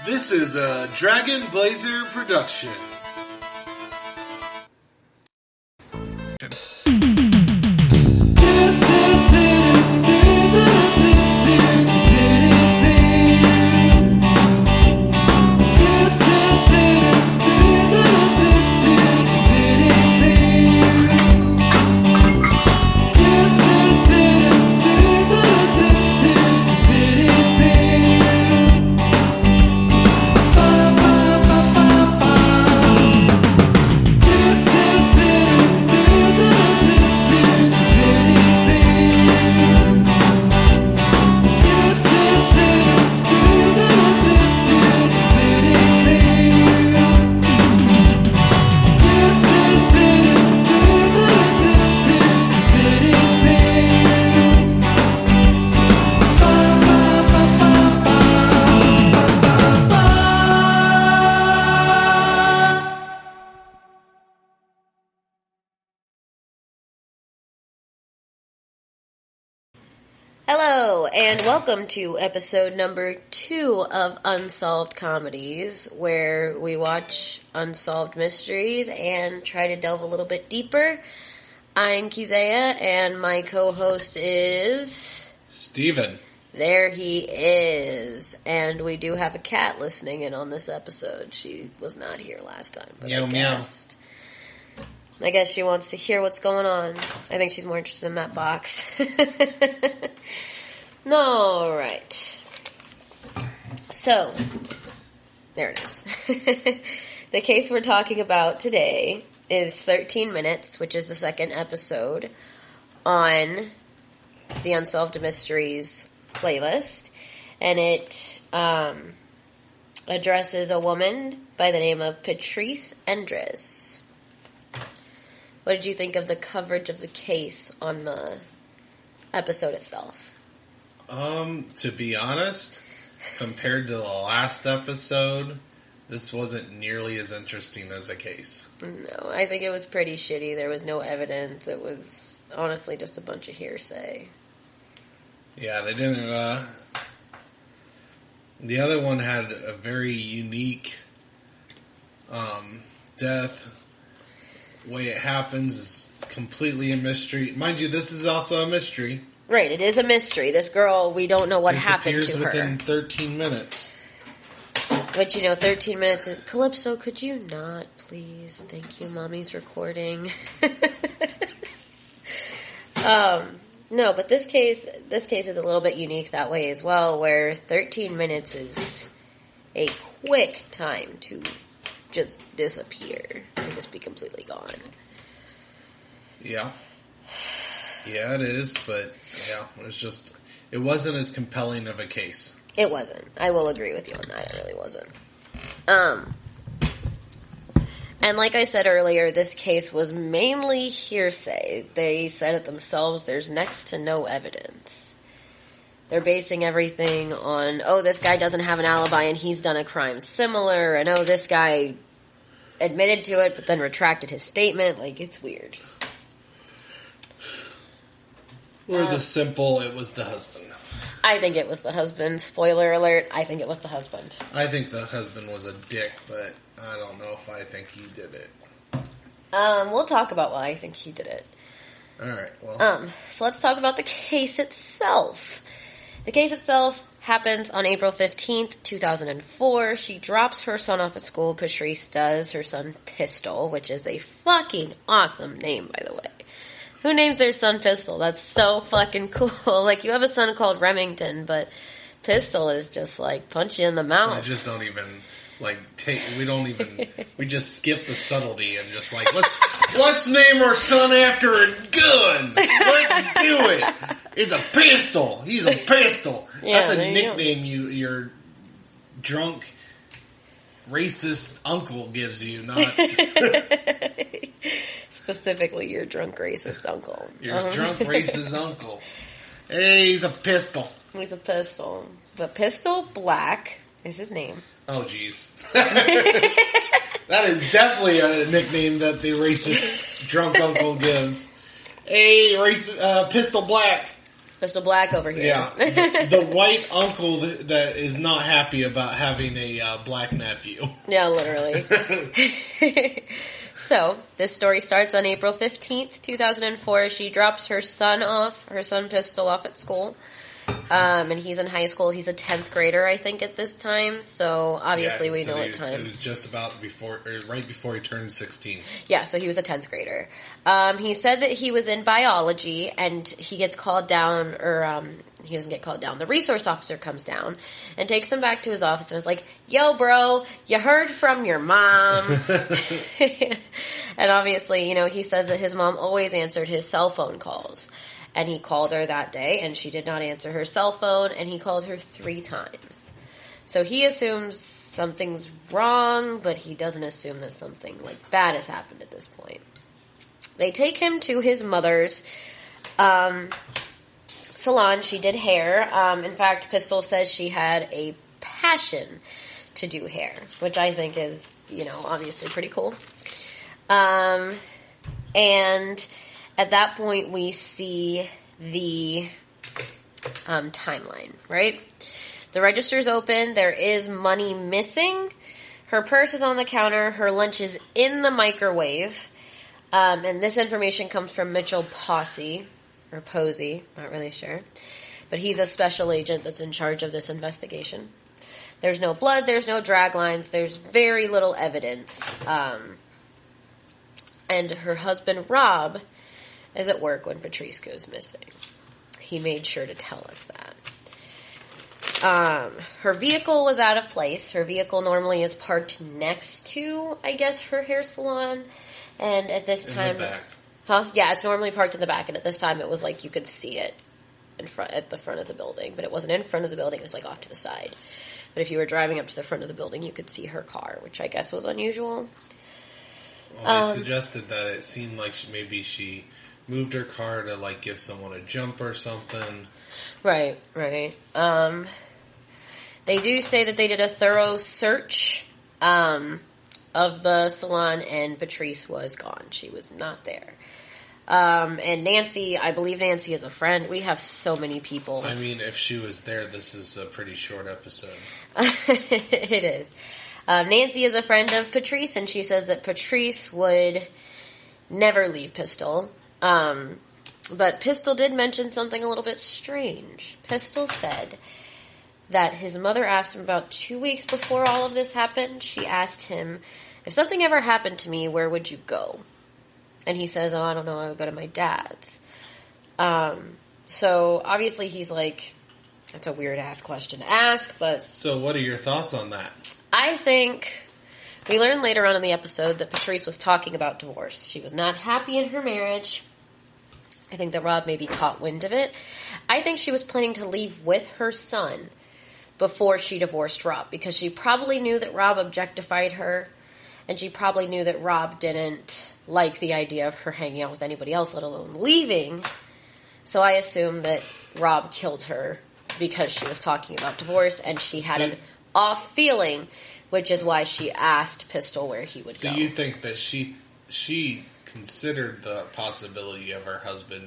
This is a Dragon Blazer production. Hello, and welcome to episode number 2 of Unsolved Comedies, where we watch Unsolved Mysteries and try to delve a little bit deeper. I'm Kizea, and my co-host is... Steven. There he is. And we do have a cat listening in on this episode. She was not here last time, but I guess she wants to hear what's going on. I think she's more interested in that box. All right. So, there it is. The case we're talking about today is 13 Minutes, which is the second episode on the Unsolved Mysteries playlist. And it addresses a woman by the name of Patrice Endres. What did you think of the coverage of the case on the episode itself? To be honest, compared to the last episode, this wasn't nearly as interesting as a case. No, I think it was pretty shitty. There was no evidence. It was honestly just a bunch of hearsay. Yeah, they didn't, the other one had a very unique, death. The way it happens is completely a mystery. Mind you, this is also a mystery. Right, it is a mystery. This girl, we don't know what happened to her. Disappears within 13 minutes. But, 13 minutes is... Calypso, could you not, please? Thank you, Mommy's recording. No, but this case is a little bit unique that way as well, where 13 minutes is a quick time to just disappear and just be completely gone. Yeah. Yeah, it is, but yeah, it wasn't as compelling of a case. It wasn't. I will agree with you on that. It really wasn't. And like I said earlier, this case was mainly hearsay. They said it themselves, there's next to no evidence. They're basing everything on, this guy doesn't have an alibi and he's done a crime similar, and this guy admitted to it but then retracted his statement. Like, it's weird. Or the simple, it was the husband. I think it was the husband. Spoiler alert, I think it was the husband. I think the husband was a dick, but I don't know if I think he did it. We'll talk about why I think he did it. Alright, well. So let's talk about the case itself. The case itself happens on April 15th, 2004. She drops her son off at school. Patrice does. Her son Pistol, which is a fucking awesome name, by the way. Who names their son Pistol? That's so fucking cool. Like, you have a son called Remington, but Pistol is just, like, punch you in the mouth. I just don't even, we just skip the subtlety and just, like, let's name our son after a gun. Let's do it. It's a pistol. He's a pistol. Yeah, that's a nickname your drunk, racist uncle gives you, not... Specifically, your drunk racist uncle. Your drunk racist uncle. Hey, he's a pistol. He's a pistol. But Pistol Black is his name. Oh, jeez. That is definitely a nickname that the racist drunk uncle gives. Hey, Pistol Black. Mr. Black over here. Yeah, the white uncle that is not happy about having a black nephew. Yeah, literally. So, this story starts on April 15th, 2004. She drops her son Pistol off at school. And he's in high school. He's a 10th grader, I think, at this time. So, obviously, we know what time. It was just about right before he turned 16. Yeah, so he was a 10th grader. He said that he was in biology, and he gets called down, or he doesn't get called down. The resource officer comes down and takes him back to his office and is like, "Yo, bro, you heard from your mom." And obviously, he says that his mom always answered his cell phone calls. And he called her that day, and she did not answer her cell phone, and he called her 3 times. So he assumes something's wrong, but he doesn't assume that something bad has happened at this point. They take him to his mother's salon. She did hair. In fact, Pistol says she had a passion to do hair, which I think is, obviously pretty cool. And at that point, we see the timeline, right? The register's open. There is money missing. Her purse is on the counter. Her lunch is in the microwave. And this information comes from Mitchell Posey, not really sure. But he's a special agent that's in charge of this investigation. There's no blood. There's no drag lines. There's very little evidence. And her husband, Rob, is at work when Patrice goes missing. He made sure to tell us that. Her vehicle was out of place. Her vehicle normally is parked next to, I guess, her hair salon. And at this time... In the back. Huh? Yeah, it's normally parked in the back. And at this time, it was you could see it at the front of the building. But it wasn't in front of the building. It was off to the side. But if you were driving up to the front of the building, you could see her car, which I guess was unusual. Well, they suggested that it seemed like maybe she moved her car to give someone a jump or something. Right. They do say that they did a thorough search of the salon, and Patrice was gone. She was not there. And Nancy, I believe Nancy is a friend. We have so many people. I mean, if she was there, this is a pretty short episode. It is. Nancy is a friend of Patrice, and she says that Patrice would never leave Pistol. But Pistol did mention something a little bit strange. Pistol said that his mother asked him about 2 weeks before all of this happened. She asked him, if something ever happened to me, where would you go? And he says, I don't know, I would go to my dad's. So obviously he's that's a weird-ass question to ask, but... So what are your thoughts on that? I think we learn later on in the episode that Patrice was talking about divorce. She was not happy in her marriage. I think that Rob maybe caught wind of it. I think she was planning to leave with her son before she divorced Rob, because she probably knew that Rob objectified her, and she probably knew that Rob didn't like the idea of her hanging out with anybody else, let alone leaving. So I assume that Rob killed her because she was talking about divorce, and she had an off feeling, which is why she asked Pistol where he would go. So you think that she considered the possibility of her husband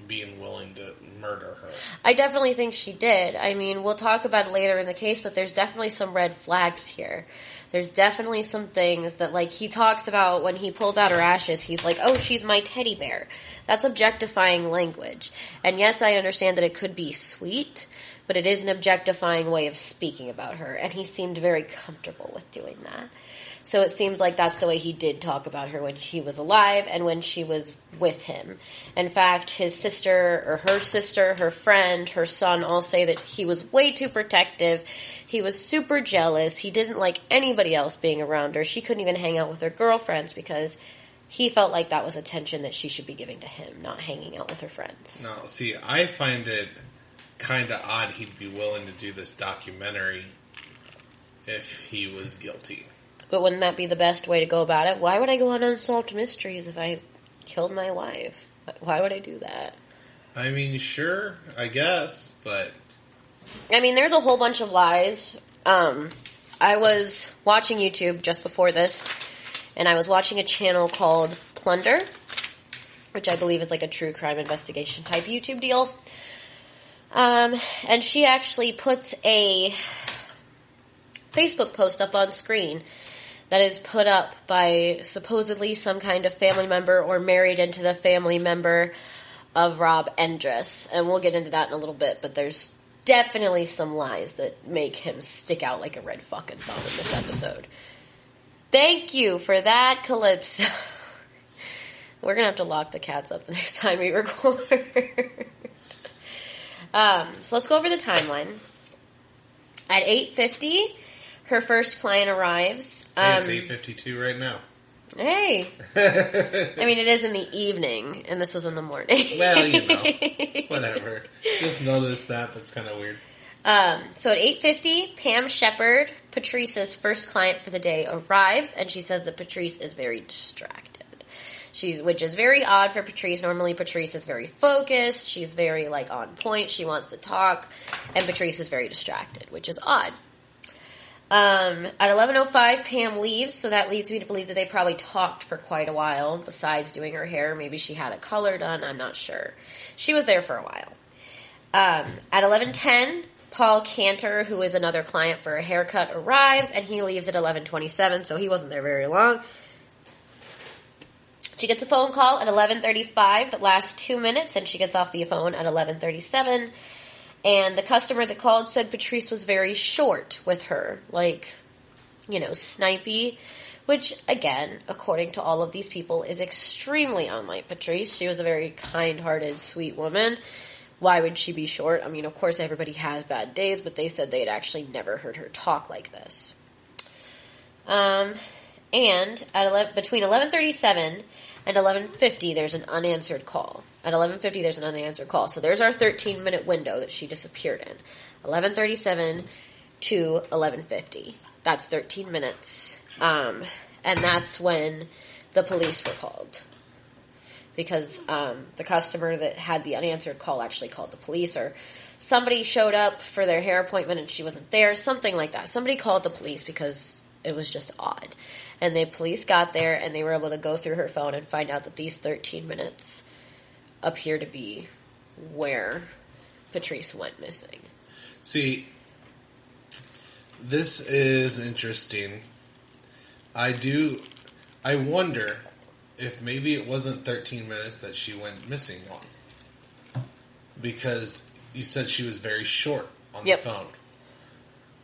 being willing to murder her? I definitely think she did. I mean, we'll talk about it later in the case, but there's definitely some red flags here. There's definitely some things that, he talks about when he pulls out her ashes. He's like, oh, she's my teddy bear. That's objectifying language. And yes, I understand that it could be sweet, but it is an objectifying way of speaking about her. And he seemed very comfortable with doing that. So it seems like that's the way he did talk about her when she was alive and when she was with him. In fact, his sister, or her sister, her friend, her son all say that he was way too protective. He was super jealous. He didn't like anybody else being around her. She couldn't even hang out with her girlfriends because he felt like that was attention that she should be giving to him, not hanging out with her friends. Now, see, I find it kind of odd he'd be willing to do this documentary if he was guilty. But wouldn't that be the best way to go about it? Why would I go on Unsolved Mysteries if I killed my wife? Why would I do that? I mean, sure, I guess, but... I mean, there's a whole bunch of lies. I was watching YouTube just before this, and I was watching a channel called Plunder, which I believe is a true crime investigation type YouTube deal. And she actually puts a Facebook post up on screen that is put up by supposedly some kind of family member or married into the family member of Rob Endress. And we'll get into that in a little bit, but there's definitely some lies that make him stick out like a red fucking thumb in this episode. Thank you for that, Calypso. We're going to have to lock the cats up the next time we record. So let's go over the timeline. At 8:50, her first client arrives. It's 8:52 right now. Hey. I mean, it is in the evening, and this was in the morning. Well, you know. Whatever. Just notice that. That's kind of weird. So at 8:50, Pam Shepard, Patrice's first client for the day, arrives, and she says that Patrice is very distracted. Which is very odd for Patrice. Normally, Patrice is very focused. She's very, on point. She wants to talk. And Patrice is very distracted, which is odd. At 11:05, Pam leaves, so that leads me to believe that they probably talked for quite a while, besides doing her hair. Maybe she had a color done. I'm not sure. She was there for a while. At 11:10, Paul Cantor, who is another client for a haircut, arrives, and he leaves at 11:27, so he wasn't there very long. She gets a phone call at 11:35 that lasts 2 minutes, and she gets off the phone at 11:37. And the customer that called said Patrice was very short with her, snipey, which, again, according to all of these people, is extremely unlike Patrice. She was a very kind-hearted, sweet woman. Why would she be short? I mean, of course, everybody has bad days, but they said they had actually never heard her talk like this. And between 11:37 and 11:50, there's an unanswered call. At 11:50, there's an unanswered call. So there's our 13-minute window that she disappeared in. 11:37 to 11:50. That's 13 minutes. And that's when the police were called. Because the customer that had the unanswered call actually called the police, or somebody showed up for their hair appointment and she wasn't there, something like that. Somebody called the police because it was just odd. And the police got there, and they were able to go through her phone and find out that these 13 minutes appear to be where Patrice went missing. See, this is interesting. I wonder if maybe it wasn't 13 minutes that she went missing on. Because you said she was very short on the phone.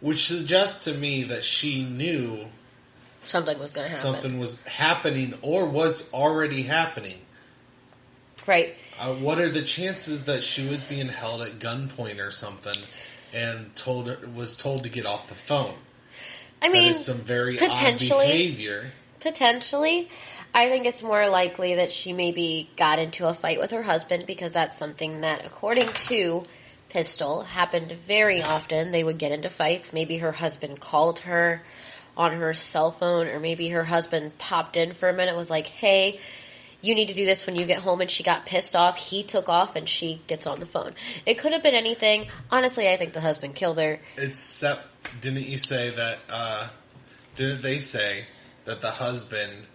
Which suggests to me that she knew something was going to happen. Something was happening or was already happening. Right. What are the chances that she was being held at gunpoint or something and was told to get off the phone? I mean, that is some very odd behavior. Potentially. I think it's more likely that she maybe got into a fight with her husband, because that's something that, according to Pistol, happened very often. They would get into fights. Maybe her husband called her on her cell phone, or maybe her husband popped in for a minute, was like, hey, you need to do this when you get home, and she got pissed off. He took off, and she gets on the phone. It could have been anything. Honestly, I think the husband killed her. Except, didn't they say that the husband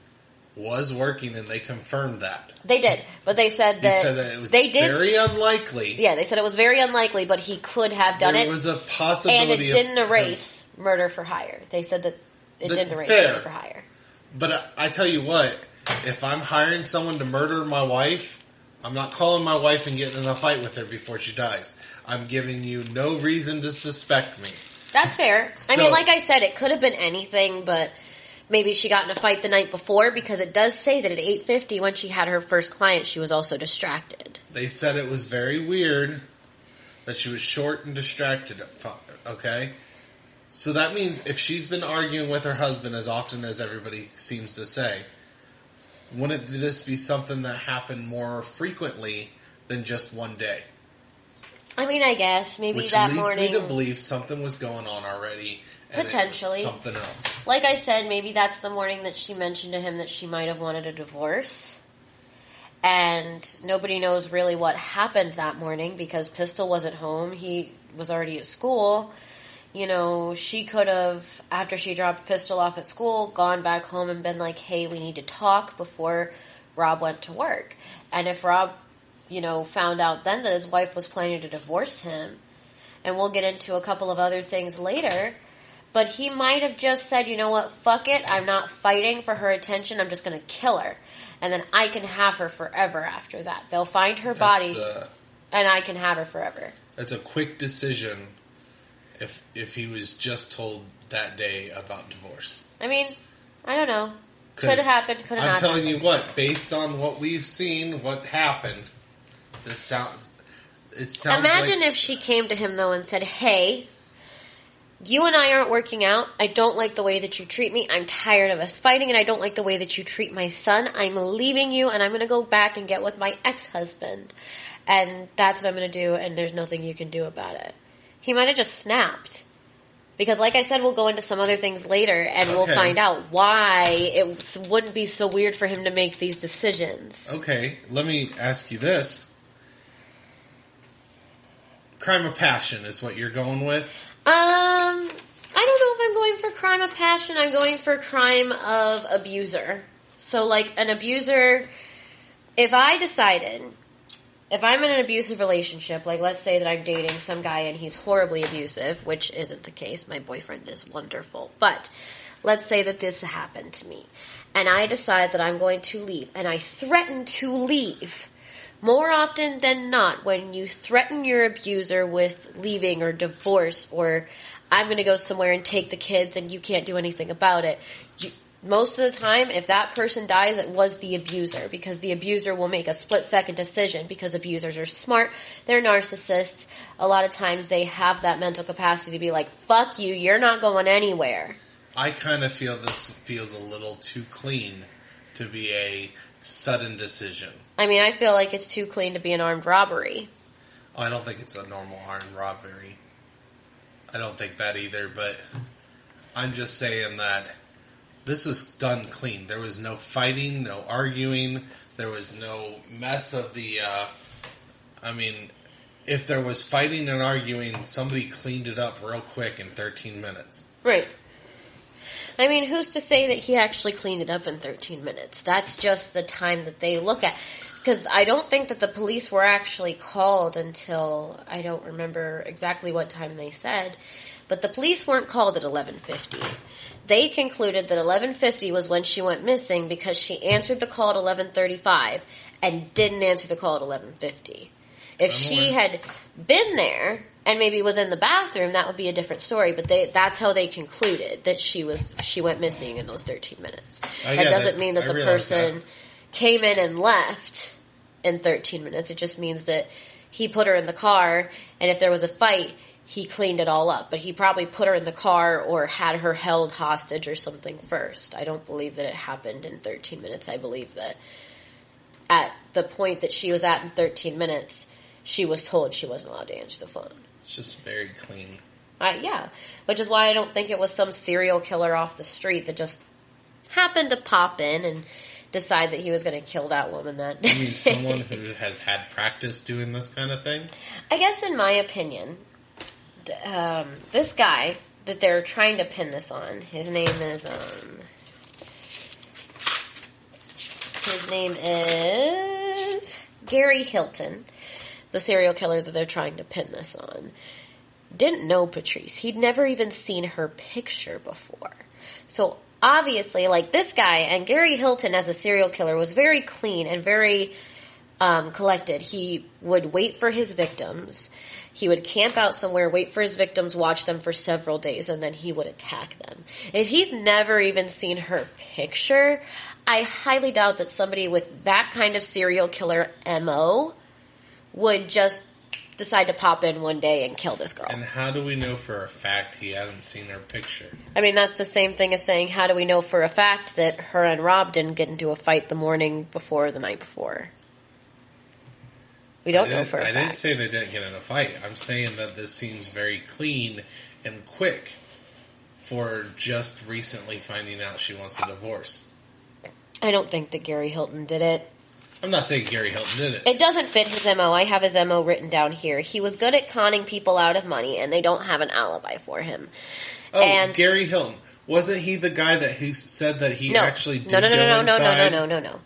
was working, and they confirmed that? They did, but they said that it was very unlikely. Yeah, they said it was very unlikely, but he could have done it. There was a possibility, and it didn't erase murder for hire. They said that it didn't erase murder for hire. But I tell you what, if I'm hiring someone to murder my wife, I'm not calling my wife and getting in a fight with her before she dies. I'm giving you no reason to suspect me. That's fair. I mean, like I said, it could have been anything, but maybe she got in a fight the night before, because it does say that at 8:50, when she had her first client, she was also distracted. They said it was very weird that she was short and distracted, okay? So that means if she's been arguing with her husband as often as everybody seems to say, wouldn't this be something that happened more frequently than just one day? I mean, I guess. Maybe that morning. Which leads me to believe something was going on already. Potentially. Something else. Like I said, maybe that's the morning that she mentioned to him that she might have wanted a divorce. And nobody knows really what happened that morning, because Pistol wasn't home. He was already at school. You know, she could have, after she dropped Pistol off at school, gone back home and been like, hey, we need to talk, before Rob went to work. And if Rob found out then that his wife was planning to divorce him. And we'll get into a couple of other things later. But he might have just said, you know what, fuck it, I'm not fighting for her attention, I'm just going to kill her. And then I can have her forever after that. They'll find her body, and I can have her forever. That's a quick decision if he was just told that day about divorce. I mean, I don't know. Could have happened, could have not happened. I'm telling you what, based on what we've seen, what happened, it sounds Imagine if she came to him, though, and said, hey, you and I aren't working out. I don't like the way that you treat me. I'm tired of us fighting, and I don't like the way that you treat my son. I'm leaving you, and I'm going to go back and get with my ex-husband. And that's what I'm going to do, and there's nothing you can do about it. He might have just snapped. Because, like I said, we'll go into some other things later, and we'll find out why it wouldn't be so weird for him to make these decisions. Okay, let me ask you this. Crime of passion is what you're going with? I don't know if I'm going for crime of passion. I'm going for crime of abuser. So, like, an abuser, if I'm in an abusive relationship, like, let's say that I'm dating some guy and he's horribly abusive, which isn't the case. My boyfriend is wonderful. But let's say that this happened to me, and I decide that I'm going to leave, and I threaten to leave. More often than not, when you threaten your abuser with leaving or divorce or I'm going to go somewhere and take the kids and you can't do anything about it, most of the time, if that person dies, it was the abuser, because the abuser will make a split-second decision, because abusers are smart, they're narcissists. A lot of times they have that mental capacity to be like, fuck you, you're not going anywhere. I kind of feel this feels a little too clean to be a sudden decision. I mean, I feel like it's too clean to be an armed robbery. Oh, I don't think it's a normal armed robbery. I don't think that either, but I'm just saying that this was done clean. There was no fighting, no arguing. There was no mess of the... if there was fighting and arguing, somebody cleaned it up real quick in 13 minutes. Right. I mean, who's to say that he actually cleaned it up in 13 minutes? That's just the time that they look at. Because I don't think that the police were actually called until, I don't remember exactly what time they said, but the police weren't called at 11:50. They concluded that 11:50 was when she went missing because she answered the call at 11:35 and didn't answer the call at 11:50. If she had been there and maybe was in the bathroom, that would be a different story. But that's how they concluded that she went missing in those 13 minutes. That doesn't mean that the person came in and left in 13 minutes. It just means that he put her in the car, and if there was a fight, he cleaned it all up. But he probably put her in the car or had her held hostage or something first. I don't believe that it happened in 13 minutes. I believe that at the point that she was at in 13 minutes, she was told she wasn't allowed to answer the phone. It's just very clean. Yeah, which is why I don't think it was some serial killer off the street that just happened to pop in and decide that he was going to kill that woman that day. You mean someone who has had practice doing this kind of thing? I guess in my opinion, this guy that they're trying to pin this on, his name is Gary Hilton, the serial killer that they're trying to pin this on, didn't know Patrice. He'd never even seen her picture before. So obviously, like, this guy, and Gary Hilton as a serial killer was very clean and very collected. He would wait for his victims. He would camp out somewhere, wait for his victims, watch them for several days, and then he would attack them. If he's never even seen her picture, I highly doubt that somebody with that kind of serial killer MO would just decide to pop in one day and kill this girl. And how do we know for a fact he hadn't seen her picture? I mean, that's the same thing as saying, how do we know for a fact that her and Rob didn't get into a fight the morning before or the night before? We don't know for a fact. I didn't say they didn't get in a fight. I'm saying that this seems very clean and quick for just recently finding out she wants a divorce. I don't think that Gary Hilton did it. I'm not saying Gary Hilton did it. It doesn't fit his MO. I have his MO written down here. He was good at conning people out of money, and they don't have an alibi for him. Oh, and Gary Hilton. Wasn't he the guy that he said that he actually did go inside? No.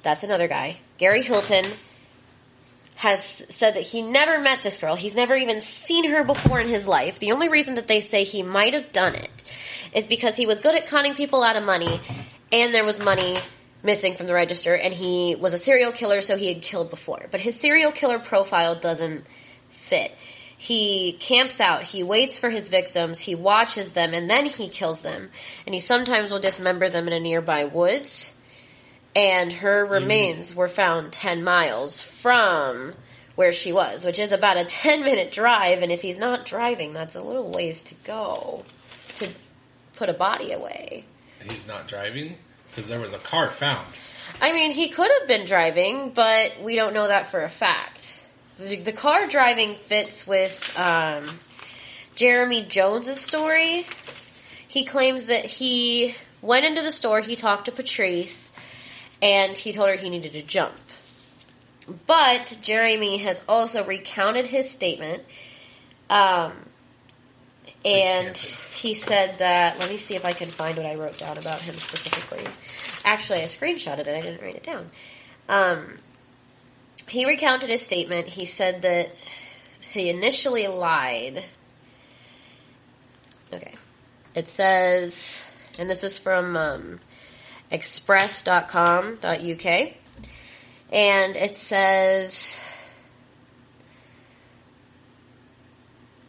That's another guy. Gary Hilton has said that he never met this girl. He's never even seen her before in his life. The only reason that they say he might have done it is because he was good at conning people out of money, and there was money missing from the register, and he was a serial killer, so he had killed before. But his serial killer profile doesn't fit. He camps out, he waits for his victims, he watches them, and then he kills them. And he sometimes will dismember them in a nearby woods. And her remains were found 10 miles from where she was, which is about a 10-minute drive, and if he's not driving, that's a little ways to go to put a body away. He's not driving? Because there was a car found. I mean, he could have been driving, but we don't know that for a fact. The car driving fits with Jeremy Jones's story. He claims that he went into the store, he talked to Patrice, and he told her he needed to jump. But Jeremy has also recounted his statement, and he said that, let me see if I can find what I wrote down about him specifically. Actually, I screenshotted it, I didn't write it down. He recounted his statement. He said that he initially lied. Okay. It says, and this is from express.com.uk, and it says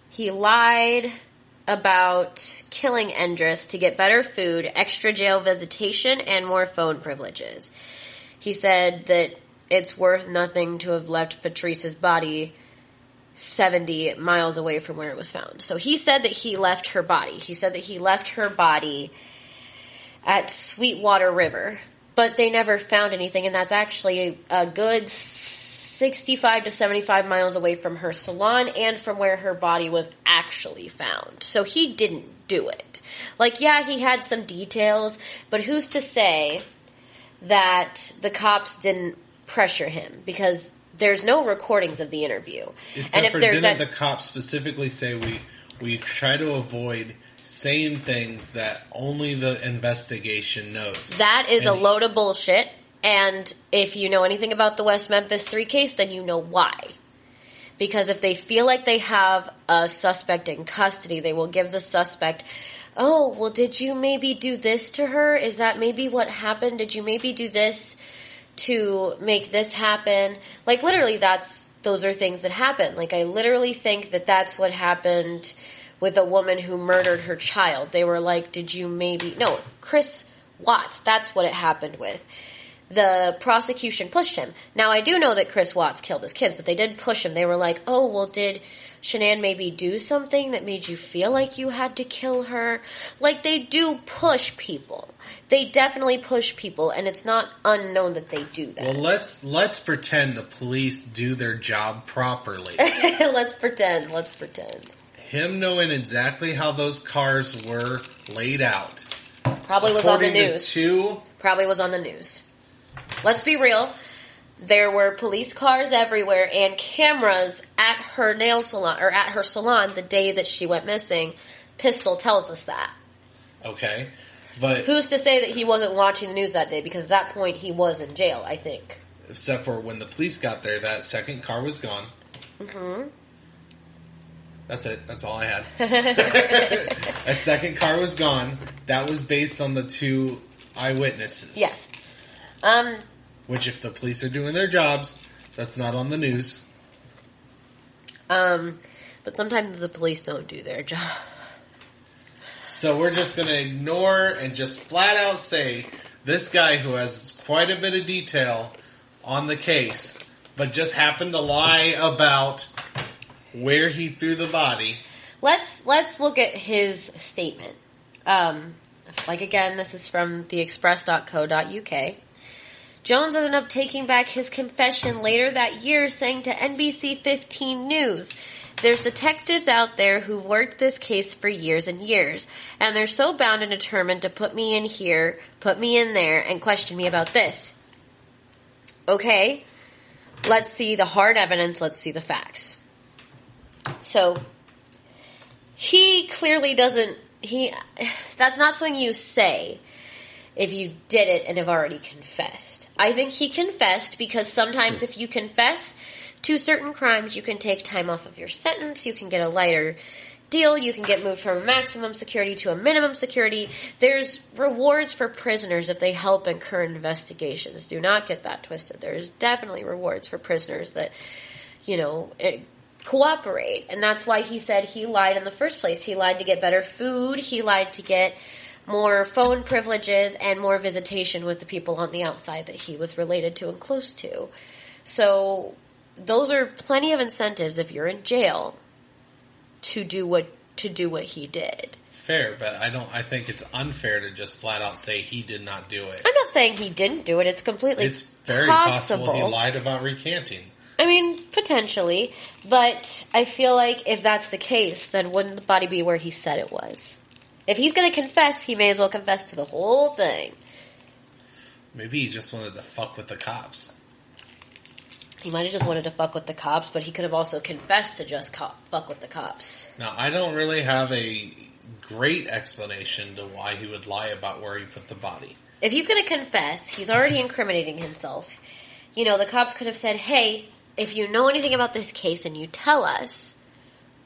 he lied about killing Endress to get better food, extra jail visitation, and more phone privileges. He said that it's worth nothing to have left Patrice's body 70 miles away from where it was found. So he said that he left her body. He said that he left her body at Sweetwater River, but they never found anything, and that's actually a good 65 to 75 miles away from her salon and from where her body was actually found. So he didn't do it. Like, yeah, he had some details, but who's to say that the cops didn't pressure him? Because there's no recordings of the interview. Except didn't the cops specifically say we try to avoid saying things that only the investigation knows? That is a load of bullshit, and if you know anything about the West Memphis 3 case, then you know why. Because if they feel like they have a suspect in custody, they will give the suspect, oh, well, did you maybe do this to her? Is that maybe what happened? Did you maybe do this to make this happen? Like, literally, those are things that happen. Like, I literally think that that's what happened with a woman who murdered her child. They were like, did you maybe... No, Chris Watts, that's what it happened with. The prosecution pushed him. Now, I do know that Chris Watts killed his kids, but they did push him. They were like, oh, well, did Shanann maybe do something that made you feel like you had to kill her? Like, they do push people. They definitely push people, and it's not unknown that they do that. Well, let's pretend the police do their job properly. Let's pretend. Him knowing exactly how those cars were laid out. Probably was on the news. Probably was on the news. Let's be real. There were police cars everywhere and cameras at her nail salon, or at her salon the day that she went missing. Pistol tells us that. Okay. But who's to say that he wasn't watching the news that day? Because at that point he was in jail, I think. Except for when the police got there, that second car was gone. Mm-hmm. That's it. That's all I had. That second car was gone. That was based on the 2 eyewitnesses. Yes. Which, if the police are doing their jobs, that's not on the news. But sometimes the police don't do their job. So we're just going to ignore and just flat out say this guy who has quite a bit of detail on the case, but just happened to lie about where he threw the body. Let's look at his statement. Like, again, this is from theexpress.co.uk. Jones ended up taking back his confession later that year, saying to NBC 15 News, "There's detectives out there who've worked this case for years and years, and they're so bound and determined to put me in here, put me in there, and question me about this." Okay, let's see the hard evidence, let's see the facts. So, he clearly doesn't, that's not something you say if you did it and have already confessed. I think he confessed because sometimes if you confess to certain crimes, you can take time off of your sentence, you can get a lighter deal, you can get moved from a maximum security to a minimum security. There's rewards for prisoners if they help in current investigations. Do not get that twisted. There's definitely rewards for prisoners that, cooperate. And that's why he said he lied in the first place. He lied to get better food. He lied to get more phone privileges and more visitation with the people on the outside that he was related to and close to. So those are plenty of incentives if you're in jail to do what he did. Fair, but I think it's unfair to just flat out say he did not do it. I'm not saying he didn't do it. It's completely It's very possible he lied about recanting. I mean, potentially, but I feel like if that's the case, then wouldn't the body be where he said it was? If he's going to confess, he may as well confess to the whole thing. Maybe he just wanted to fuck with the cops. He might have just wanted to fuck with the cops, but he could have also confessed to just fuck with the cops. Now, I don't really have a great explanation to why he would lie about where he put the body. If he's going to confess, he's already incriminating himself. The cops could have said, hey, if you know anything about this case and you tell us,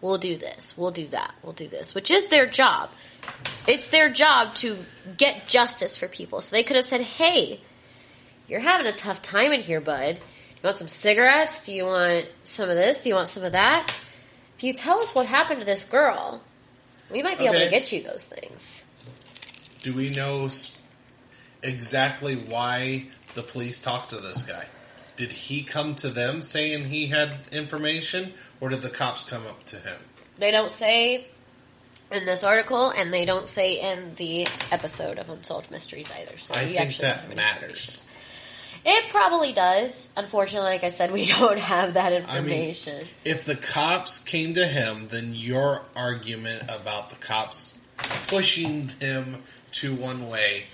we'll do this, we'll do that, we'll do this, which is their job. It's their job to get justice for people. So they could have said, hey, you're having a tough time in here, bud. You want some cigarettes? Do you want some of this? Do you want some of that? If you tell us what happened to this girl, we might be able to get you those things. Do we know exactly why the police talked to this guy? Did he come to them saying he had information, or did the cops come up to him? They don't say in this article, and they don't say in the episode of Unsolved Mysteries either. So I think that matters. It probably does. Unfortunately, like I said, we don't have that information. I mean, if the cops came to him, then your argument about the cops pushing him to one way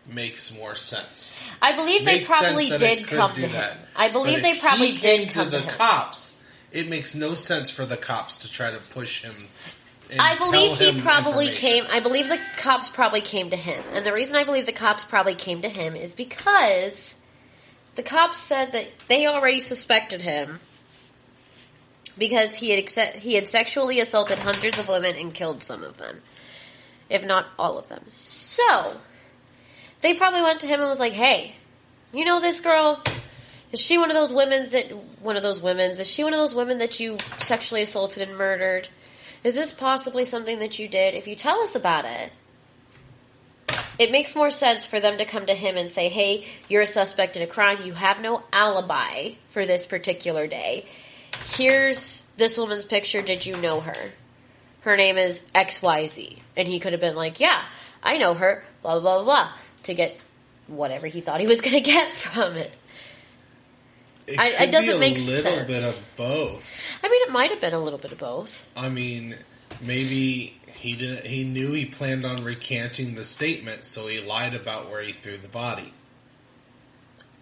makes more sense. I believe they probably did come to him. I believe they probably did come to him. If he came to the cops, it makes no sense for the cops to try to push him. I believe he probably came. I believe the cops probably came to him. And the reason I believe the cops probably came to him is because the cops said that they already suspected him because he had sexually assaulted hundreds of women and killed some of them, if not all of them. So they probably went to him and was like, hey, you know this girl? Is she one of those women that you sexually assaulted and murdered? Is this possibly something that you did? If you tell us about it, it makes more sense for them to come to him and say, hey, you're a suspect in a crime. You have no alibi for this particular day. Here's this woman's picture. Did you know her? Her name is XYZ. And he could have been like, yeah, I know her, blah, blah, blah, blah, to get whatever he thought he was going to get from it. It doesn't make sense. A little bit of both. I mean, it might have been a little bit of both. I mean, maybe he knew he planned on recanting the statement, so he lied about where he threw the body.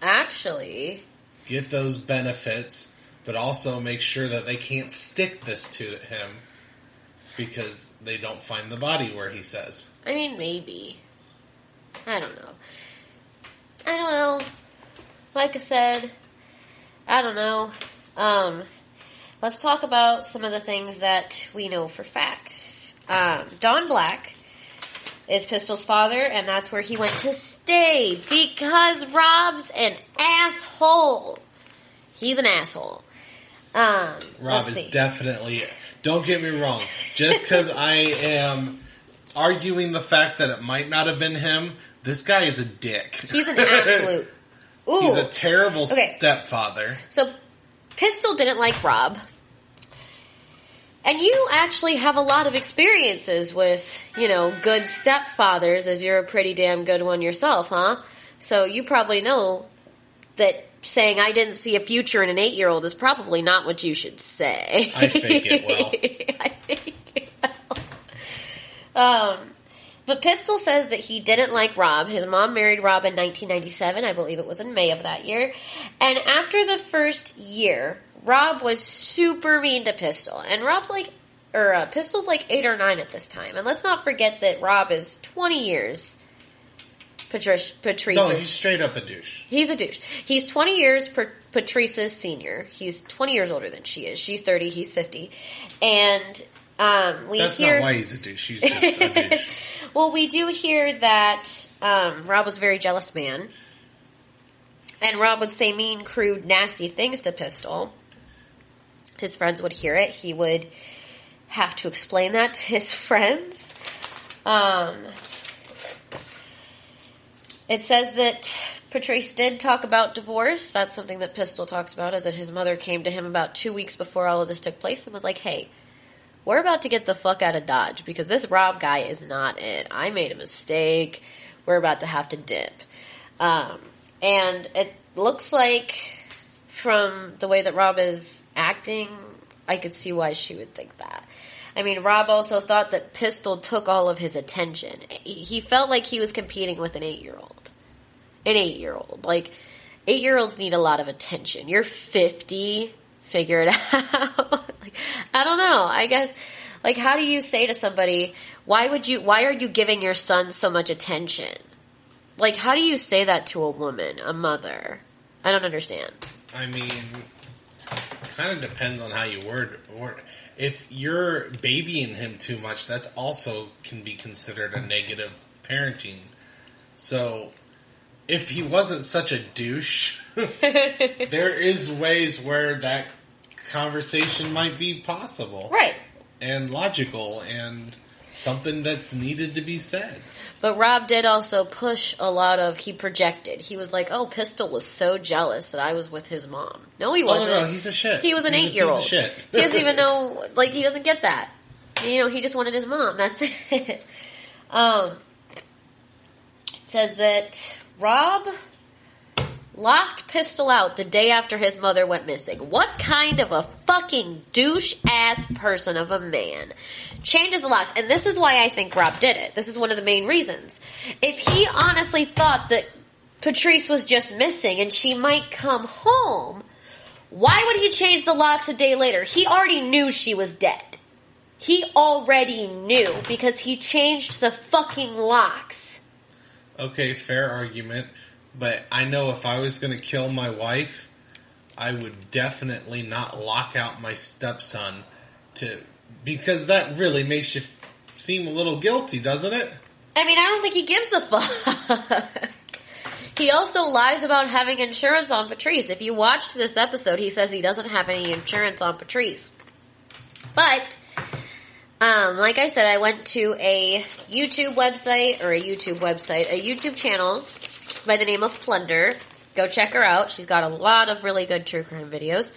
Actually, get those benefits, but also make sure that they can't stick this to him because they don't find the body where he says. I mean, maybe. I don't know. Like I said, I don't know. Let's talk about some of the things that we know for facts. Don Black is Pistol's father, and that's where he went to stay because Rob's an asshole. He's an asshole. Rob is definitely... Don't get me wrong. Just because I am arguing the fact that it might not have been him, this guy is a dick. He's an absolute... Ooh. He's a terrible stepfather. So, Pistol didn't like Rob. And you actually have a lot of experiences with, good stepfathers, as you're a pretty damn good one yourself, huh? So you probably know that saying I didn't see a future in an 8-year-old is probably not what you should say. I think it will. I think it will. But Pistol says that he didn't like Rob. His mom married Rob in 1997. I believe it was in May of that year. And after the first year, Rob was super mean to Pistol. And Pistol's like 8 or 9 at this time. And let's not forget that Rob is 20 years Patrice's... No, he's straight up a douche. He's a douche. He's 20 years Patrice's senior. He's 20 years older than she is. She's 30, he's 50. And That's not why he's a douche. He's just a douche. Well, we do hear that Rob was a very jealous man. And Rob would say mean, crude, nasty things to Pistol. His friends would hear it. He would have to explain that to his friends. It says that Patrice did talk about divorce. That's something that Pistol talks about, is that his mother came to him about 2 weeks before all of this took place and was like, hey, we're about to get the fuck out of Dodge because this Rob guy is not it. I made a mistake. We're about to have to dip. And it looks like from the way that Rob is acting, I could see why she would think that. I mean, Rob also thought that Pistol took all of his attention. He felt like he was competing with an 8-year-old. An 8-year-old. Like, 8-year-olds need a lot of attention. You're 50. Figure it out. Like, I don't know. I guess, like, how do you say to somebody, why are you giving your son so much attention? Like, how do you say that to a woman, a mother? I don't understand. I mean, kind of depends on how you word. If you're babying him too much, that's also can be considered a negative parenting. So, if he wasn't such a douche, there is ways where that conversation might be possible. Right. And logical and something that's needed to be said. But Rob did also push a lot of, he projected. He was like, oh, Pistol was so jealous that I was with his mom. No, he wasn't. Oh, no, he's a shit. He was an 8-year-old. He's a piece of shit. He doesn't even know, like, he doesn't get that. You know, he just wanted his mom. That's it. It says that Rob locked Pistol out the day after his mother went missing. What kind of a fucking douche-ass person of a man changes the locks? And this is why I think Rob did it. This is one of the main reasons. If he honestly thought that Patrice was just missing and she might come home, why would he change the locks a day later? He already knew she was dead. He already knew because he changed the fucking locks. Okay, fair argument. But I know if I was going to kill my wife, I would definitely not lock out my stepson because that really makes you seem a little guilty, doesn't it? I mean, I don't think he gives a fuck. He also lies about having insurance on Patrice. If you watched this episode, he says he doesn't have any insurance on Patrice. But, like I said, I went to a YouTube channel by the name of Plunder. Go check her out. She's got a lot of really good true crime videos.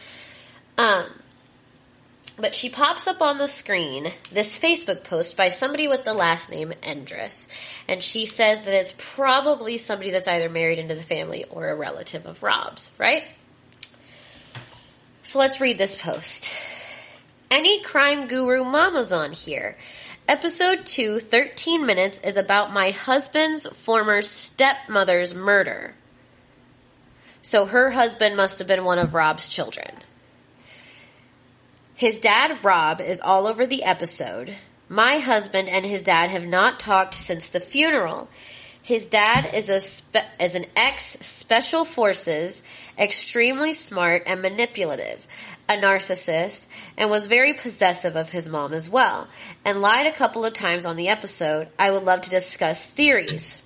But she pops up on the screen this Facebook post by somebody with the last name Endress. And she says that it's probably somebody that's either married into the family or a relative of Rob's, right? So let's read this post. Any crime guru mamas on here? Episode 2, 13 minutes, is about my husband's former stepmother's murder. So her husband must have been one of Rob's children. His dad, Rob, is all over the episode. My husband and his dad have not talked since the funeral. His dad is an ex-special forces, extremely smart and manipulative, a narcissist, and was very possessive of his mom as well, and lied a couple of times on the episode. I would love to discuss theories.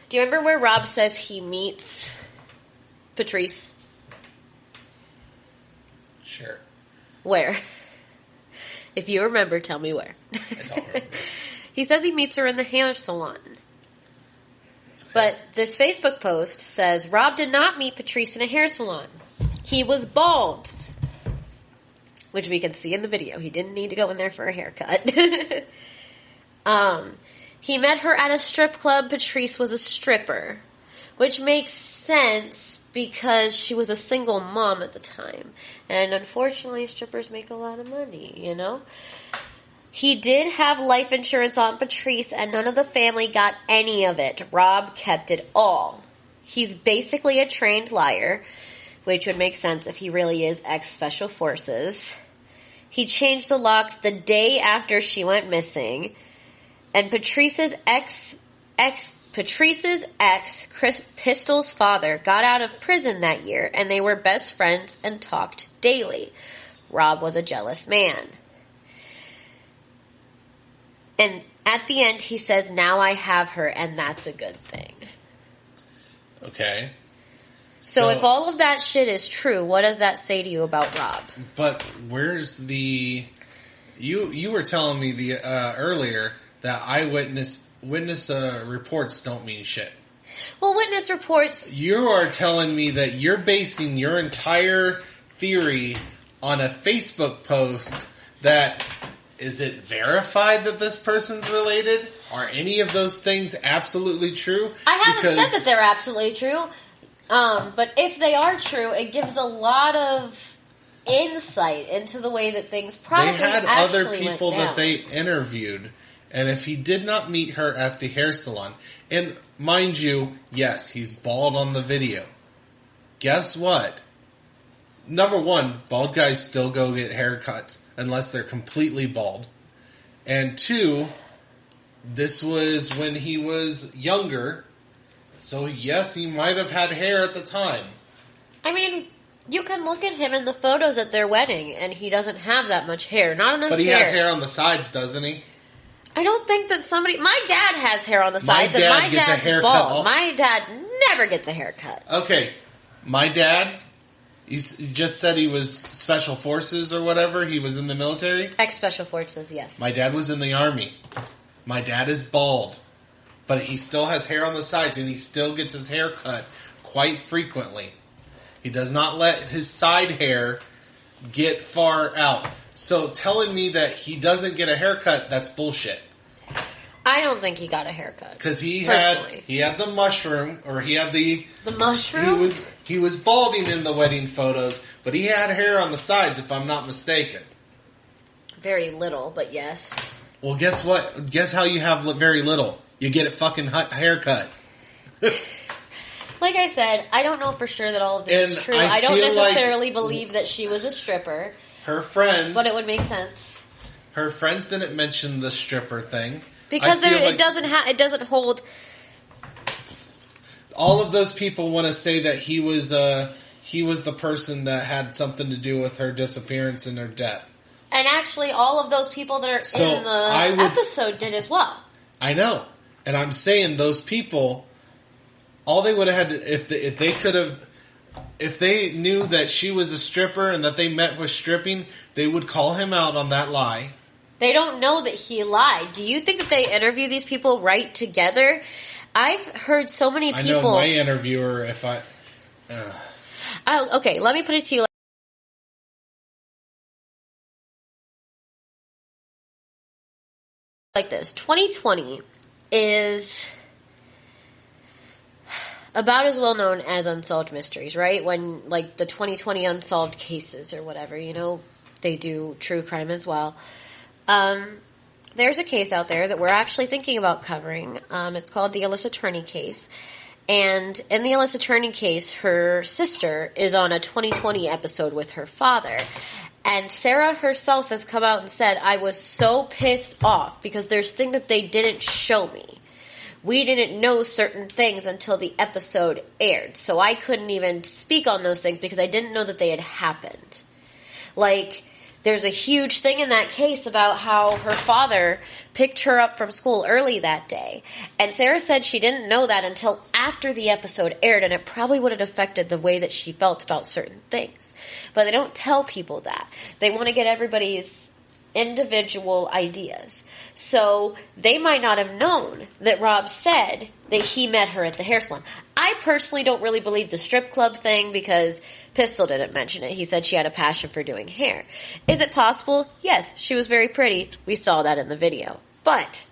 Do you remember where Rob says he meets Patrice? Sure. Where? If you remember, tell me where. I don't remember. He says he meets her in the hair salon. Okay. But this Facebook post says, Rob did not meet Patrice in a hair salon. He was bald. Which we can see in the video. He didn't need to go in there for a haircut. He met her at a strip club. Patrice was a stripper. Which makes sense because she was a single mom at the time. And unfortunately, strippers make a lot of money, you know? He did have life insurance on Patrice, and none of the family got any of it. Rob kept it all. He's basically a trained liar, which would make sense if he really is ex-special forces. He changed the locks the day after she went missing, and Patrice's Patrice's ex, Chris Pistol's father, got out of prison that year, and they were best friends and talked daily. Rob was a jealous man. And at the end, he says, now I have her, and that's a good thing. Okay. So if all of that shit is true, what does that say to you about Rob? But where's the... You were telling me the earlier that witness reports don't mean shit. Well, witness reports... You are telling me that you're basing your entire theory on a Facebook post that... Is it verified that this person's related? Are any of those things absolutely true? I haven't said that they're absolutely true. But if they are true, it gives a lot of insight into the way that things probably They had actually other people went down. that they interviewed, and if he did not meet her at the hair salon, and mind you, yes, he's bald on the video. Guess what? Number one, bald guys still go get haircuts unless they're completely bald. And two, this was when he was younger, so yes, he might have had hair at the time. I mean, you can look at him in the photos at their wedding, and he doesn't have that much hair. Not enough hair. But he has hair on the sides, doesn't he? I don't think that somebody... My dad has hair on the sides, My dad and my gets a dad's haircut bald. My dad never gets a haircut. Okay, my dad... He just said he was Special Forces or whatever. He was in the military. Ex-Special Forces, yes. My dad was in the Army. My dad is bald. But he still has hair on the sides, and he still gets his hair cut quite frequently. He does not let his side hair get far out. So telling me that he doesn't get a haircut, that's bullshit. I don't think he got a haircut. Because he had the mushroom, or he had the mushroom? He was balding in the wedding photos, but he had hair on the sides, if I'm not mistaken. Very little, but yes. Well, guess what? Guess how you have very little? You get a fucking haircut. Like I said, I don't know for sure that all of this is true. I don't necessarily believe that she was a stripper. Her friends... But it would make sense. Her friends didn't mention the stripper thing. Because it doesn't hold... All of those people want to say that he was the person that had something to do with her disappearance and her death. And actually, all of those people that are in the episode did as well. I know. And I'm saying those people... All they would have had if they knew that she was a stripper and that they met with stripping, they would call him out on that lie. They don't know that he lied. Do you think that they interview these people right together? I've heard so many people... I know my interviewer, okay, let me put it to you like this. 2020 is... about as well known as Unsolved Mysteries, right? When, like, the 2020 Unsolved Cases or whatever, they do true crime as well. There's a case out there that we're actually thinking about covering. It's called the Alyssa Turney case. And in the Alyssa Turney case, her sister is on a 2020 episode with her father. And Sarah herself has come out and said, I was so pissed off because there's things that they didn't show me. We didn't know certain things until the episode aired, so I couldn't even speak on those things because I didn't know that they had happened. Like, there's a huge thing in that case about how her father picked her up from school early that day, and Sarah said she didn't know that until after the episode aired, and it probably would have affected the way that she felt about certain things. But they don't tell people that. They want to get everybody's individual ideas. So they might not have known that Rob said that he met her at the hair salon. I personally don't really believe the strip club thing because Pistol didn't mention it. He said she had a passion for doing hair. Is it possible? Yes, she was very pretty. We saw that in the video. But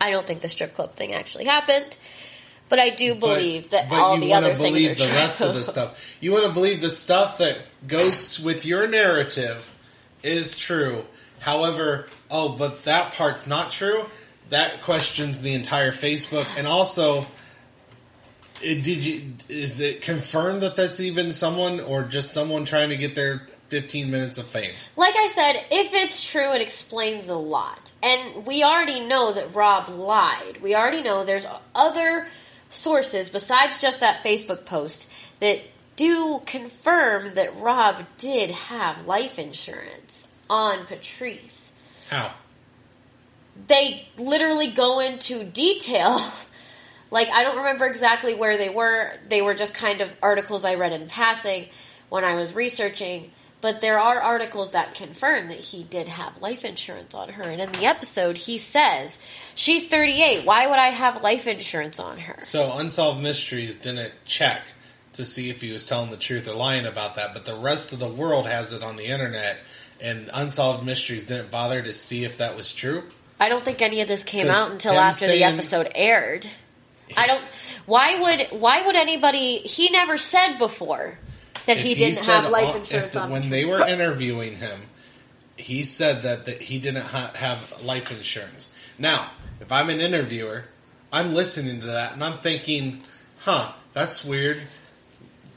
I don't think the strip club thing actually happened. But I do believe that all the other things are true. You want to believe the rest of the stuff. You want to believe the stuff that goes with your narrative is true. However, but that part's not true. That questions the entire Facebook. And also, is it confirmed that that's even someone or just someone trying to get their 15 minutes of fame. Like I said, if it's true, it explains a lot. And we already know that Rob lied. We already know there's other sources besides just that Facebook post that do confirm that Rob did have life insurance on Patrice. How? They literally go into detail. Like, I don't remember exactly where they were. They were just kind of articles I read in passing when I was researching. But there are articles that confirm that he did have life insurance on her. And in the episode, he says, she's 38. Why would I have life insurance on her? So Unsolved Mysteries didn't check to see if he was telling the truth or lying about that. But the rest of the world has it on the internet. And Unsolved Mysteries didn't bother to see if that was true. I don't think any of this came out until after the episode aired. Why would anybody... He never said before that he didn't have life insurance on him. When they were interviewing him, he said that he didn't have life insurance. Now, if I'm an interviewer, I'm listening to that and I'm thinking, that's weird.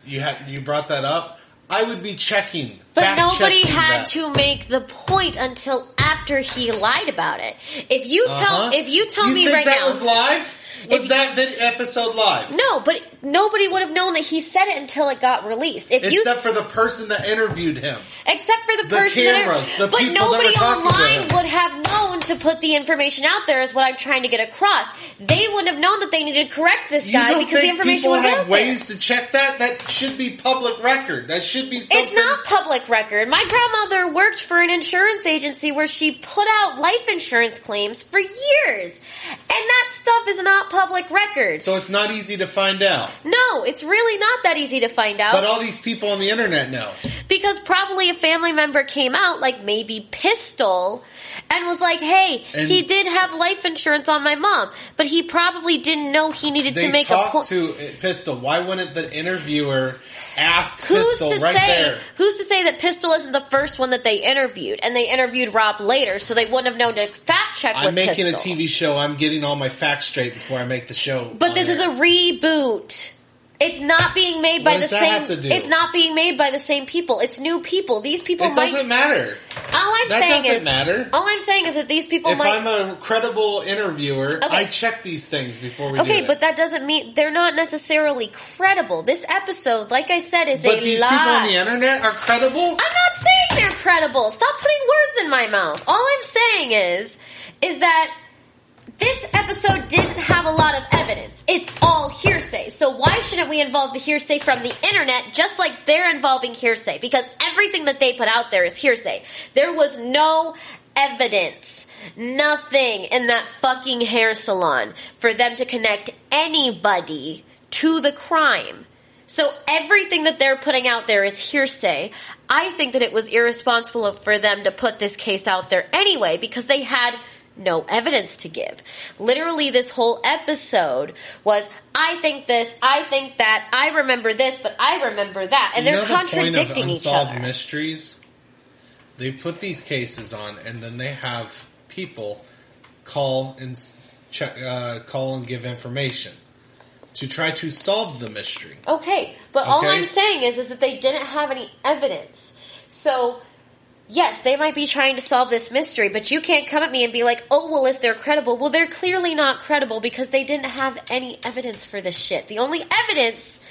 You brought that up. I would be checking. But nobody had to make the point until after he lied about it. If you tell me right now, that was live? Was that episode live? No, but nobody would have known that he said it until it got released. Except for the person that interviewed him. Except for the person cameras, the but people nobody that were talking online to him. would have known to put the information out there is what I'm trying to get across. They wouldn't have known that they needed to correct this guy because the information was out there. You don't think people have ways to check that? That should be public record. That should be something... It's not public record. My grandmother worked for an insurance agency where she put out life insurance claims for years. And that stuff is not public record. So it's not easy to find out. No, it's really not that easy to find out. But all these people on the internet know. Because probably a family member came out, like maybe Pistol, and was like, hey, he did have life insurance on my mom. But he probably didn't know he needed to make a point. They talked to Pistol. Why wouldn't the interviewer ask Pistol there? Who's to say that Pistol isn't the first one that they interviewed? And they interviewed Rob later, so they wouldn't have known to fact check with Pistol. I'm making a TV show. I'm getting all my facts straight before I make the show. But this is a reboot. It's not being made by the same. It's not being made by the same people. It's new people. These people. It doesn't matter. All I'm saying is that these people. If I'm a credible interviewer, I check these things before we do it. Okay, but that doesn't mean they're not necessarily credible. This episode, like I said, is a lie. But these people on the internet are credible. I'm not saying they're credible. Stop putting words in my mouth. All I'm saying is that. This episode didn't have a lot of evidence. It's all hearsay. So why shouldn't we involve the hearsay from the internet just like they're involving hearsay? Because everything that they put out there is hearsay. There was no evidence, nothing in that fucking hair salon for them to connect anybody to the crime. So everything that they're putting out there is hearsay. I think that it was irresponsible for them to put this case out there anyway because they had no evidence to give. Literally, this whole episode was, I think this, I think that, I remember this, but I remember that. And they're contradicting each other. Unsolved Mysteries, they put these cases on, and then they have people call and give information to try to solve the mystery. Okay, but all I'm saying is that they didn't have any evidence. So... yes, they might be trying to solve this mystery, but you can't come at me and be like, oh, well, if they're credible. Well, they're clearly not credible because they didn't have any evidence for this shit. The only evidence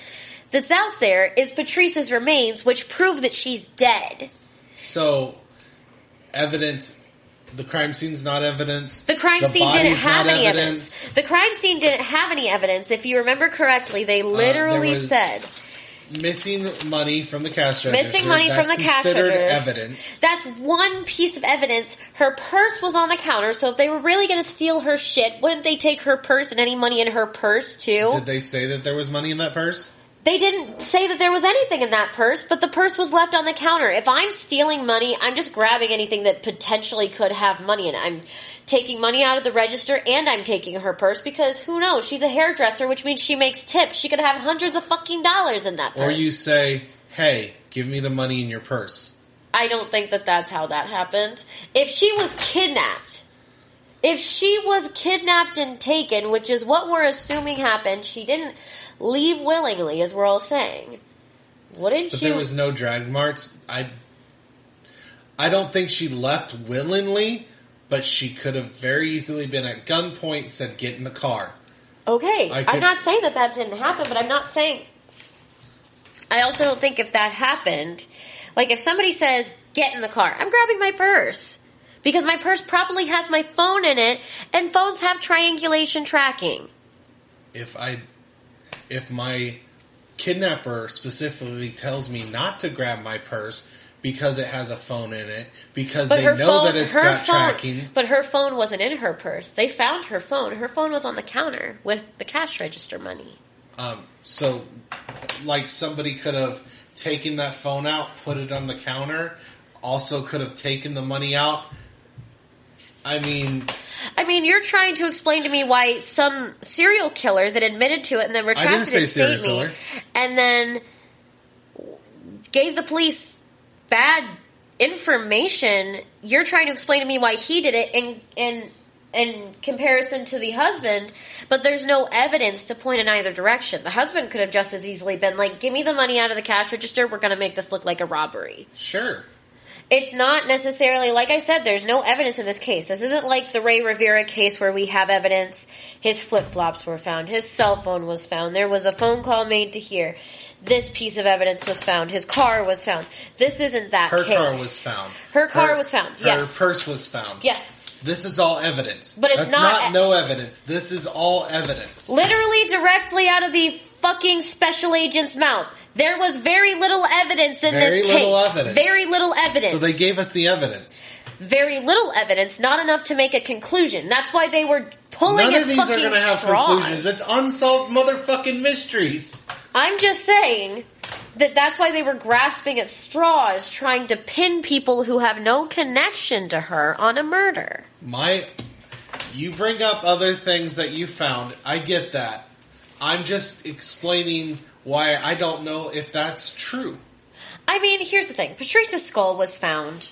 that's out there is Patrice's remains, which prove that she's dead. So, evidence... the crime scene's not evidence. The crime scene didn't have any evidence. The crime scene didn't have any evidence. If you remember correctly, they literally said... missing money from the cash register. Missing money from the cash register. Considered evidence. That's one piece of evidence. Her purse was on the counter, so if they were really going to steal her shit, wouldn't they take her purse and any money in her purse, too? Did they say that there was money in that purse? They didn't say that there was anything in that purse, but the purse was left on the counter. If I'm stealing money, I'm just grabbing anything that potentially could have money in it. I'm taking money out of the register, and I'm taking her purse, because who knows? She's a hairdresser, which means she makes tips. She could have hundreds of fucking dollars in that purse. Or you say, hey, give me the money in your purse. I don't think that that's how that happened. If she was kidnapped and taken, which is what we're assuming happened, she didn't leave willingly, as we're all saying. Wouldn't you? But there was no drag marks. I don't think she left willingly, but she could have very easily been at gunpoint and said, get in the car. Okay, I'm not saying that didn't happen, but I'm not saying... I also don't think if that happened... Like, if somebody says, get in the car, I'm grabbing my purse. Because my purse probably has my phone in it, and phones have triangulation tracking. If my kidnapper specifically tells me not to grab my purse because it has a phone in it, because they know that it's got tracking. But her phone wasn't in her purse. They found her phone. Her phone was on the counter with the cash register money. So, like, somebody could have taken that phone out, put it on the counter, also could have taken the money out. I mean, you're trying to explain to me why some serial killer that admitted to it and then retracted his statement and then gave the police bad information. You're trying to explain to me why he did it in comparison to the husband, but there's no evidence to point in either direction. The husband could have just as easily been like, give me the money out of the cash register, we're going to make this look like a robbery. Sure. It's not necessarily, like I said, there's no evidence in this case. This isn't like the Ray Rivera case where we have evidence. His flip-flops were found. His cell phone was found. There was a phone call made to here. This piece of evidence was found. His car was found. This isn't that case. Her car was found. Her car was found, yes. Her purse was found. Yes. This is all evidence. But it's not no evidence. This is all evidence. Literally directly out of the fucking special agent's mouth. There was very little evidence in this case. Very little evidence. Very little evidence. So they gave us the evidence. Very little evidence, not enough to make a conclusion. That's why they were pulling at fucking straws. None of these are going to have conclusions. It's unsolved motherfucking mysteries. I'm just saying that's why they were grasping at straws, trying to pin people who have no connection to her on a murder. You bring up other things that you found. I get that. I'm just explaining why I don't know if that's true. I mean, here's the thing. Patrice's skull was found.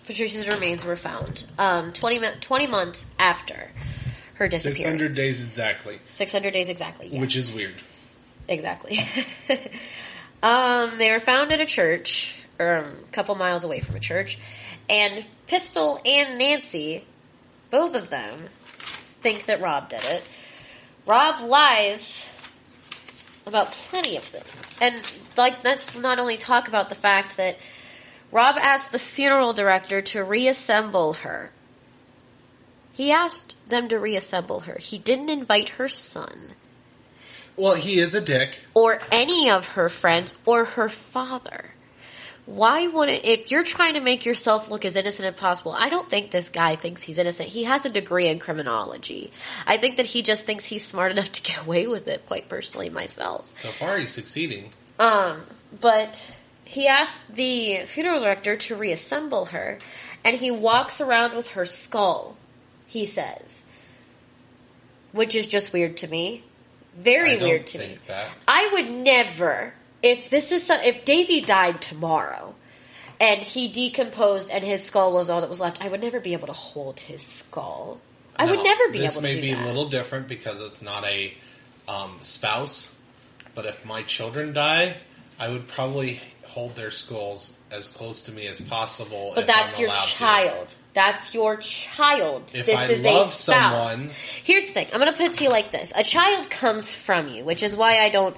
Patrice's remains were found 20 months after her disappearance. 600 days exactly. 600 days exactly, yeah. Which is weird. Exactly. They were found at a church, a couple miles away from a church, and Pistol and Nancy, both of them, think that Rob did it. Rob lies about plenty of things. And, let's not only talk about the fact that Rob asked the funeral director to reassemble her. He asked them to reassemble her. He didn't invite her son. Well, he is a dick. Or any of her friends, or her father. Why wouldn't, if you're trying to make yourself look as innocent as possible, I don't think this guy thinks he's innocent. He has a degree in criminology. I think that he just thinks he's smart enough to get away with it, quite personally, myself. So far, he's succeeding. But he asked the funeral director to reassemble her, and he walks around with her skull, he says. Which is just weird to me. Very weird to me. I would never... If Davey died tomorrow and he decomposed and his skull was all that was left, I would never be able to hold his skull. I would never be able to do that. This may be a little different because it's not a spouse, but if my children die, I would probably hold their skulls as close to me as possible. But that's your child. That's your child. If this is a spouse. Someone... Here's the thing. I'm going to put it to you like this. A child comes from you, which is why I don't...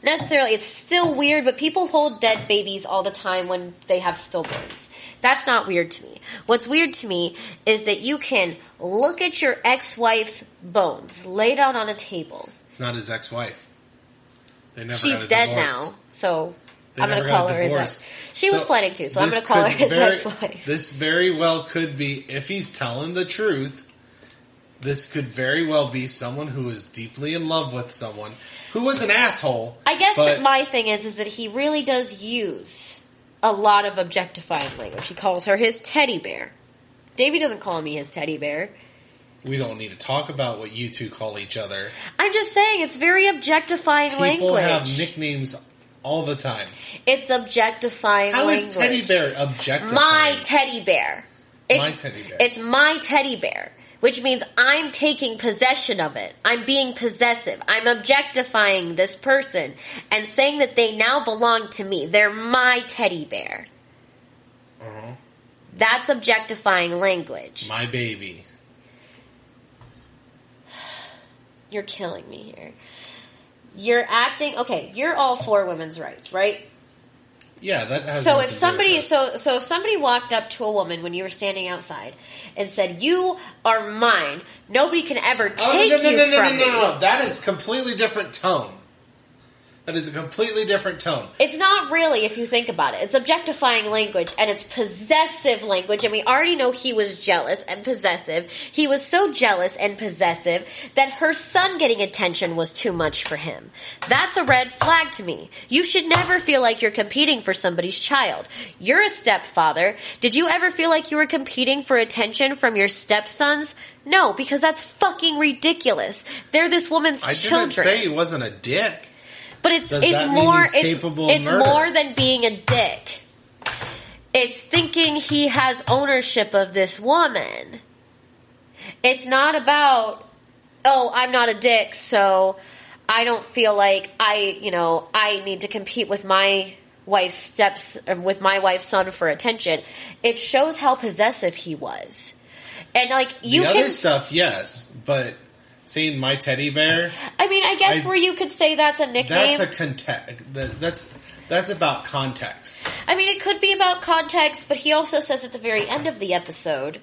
Necessarily, it's still weird, but people hold dead babies all the time when they have stillborns. That's not weird to me. What's weird to me is that you can look at your ex-wife's bones laid out on a table. It's not his ex-wife. They never She's got dead divorced. Now, so I'm going to call her his ex. She was planning to, so I'm going to call her his ex-wife. This very well could be, if he's telling the truth, this could very well be someone who is deeply in love with someone who was an asshole. I guess that my thing is that he really does use a lot of objectifying language. He calls her his teddy bear. Davey doesn't call me his teddy bear. We don't need to talk about what you two call each other. I'm just saying, it's very objectifying language. People have nicknames all the time. It's objectifying language. How is teddy bear objectifying? My teddy bear. My teddy bear. It's my teddy bear. Which means I'm taking possession of it. I'm being possessive. I'm objectifying this person and saying that they now belong to me. They're my teddy bear. Uh-huh. That's objectifying language. My baby. You're killing me here. You're acting... Okay, you're all for women's rights, right? Yeah, that has so nothing if to do somebody with this. so if somebody walked up to a woman when you were standing outside and said, "You are mine. Nobody can ever take you from me." No. That is completely different tone. That is a completely different tone. It's not really, if you think about it. It's objectifying language, and it's possessive language, and we already know he was jealous and possessive. He was so jealous and possessive that her son getting attention was too much for him. That's a red flag to me. You should never feel like you're competing for somebody's child. You're a stepfather. Did you ever feel like you were competing for attention from your stepsons? No, because that's fucking ridiculous. They're this woman's children. I didn't say he wasn't a dick. But it's more than being a dick. It's thinking he has ownership of this woman. It's not about, oh, I'm not a dick, so I don't feel like I need to compete with my wife's son for attention. It shows how possessive he was. And other stuff, yes, but saying my teddy bear. I mean, I guess where you could say that's a nickname. That's about context. I mean, it could be about context, but he also says at the very end of the episode,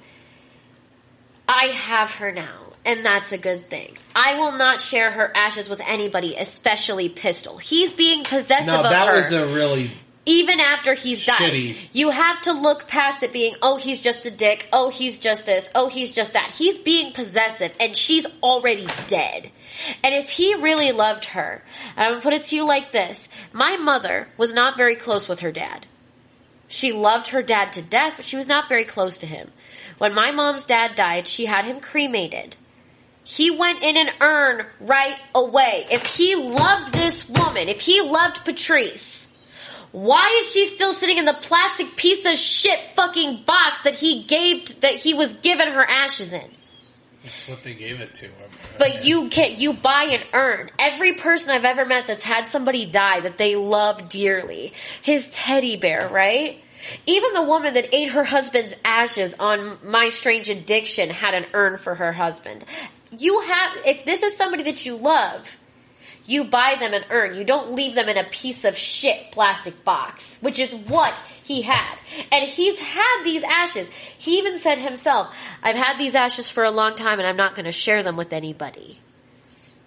I have her now, and that's a good thing. I will not share her ashes with anybody, especially Pistol. He's being possessive of her. No, that was a really... Even after he's died. Shitty. You have to look past it being, oh, he's just a dick, oh, he's just this, oh, he's just that. He's being possessive, and she's already dead. And if he really loved her, and I'm going to put it to you like this, my mother was not very close with her dad. She loved her dad to death, but she was not very close to him. When my mom's dad died, she had him cremated. He went in an urn right away. If he loved this woman, if he loved Patrice... Why is she still sitting in the plastic piece of shit fucking box that he was given her ashes in? That's what they gave it to him. But you buy an urn. Every person I've ever met that's had somebody die that they love dearly, his teddy bear, right? Even the woman that ate her husband's ashes on My Strange Addiction had an urn for her husband. If this is somebody that you love, you buy them an urn. You don't leave them in a piece of shit plastic box, which is what he had. And he's had these ashes. He even said himself, I've had these ashes for a long time and I'm not going to share them with anybody.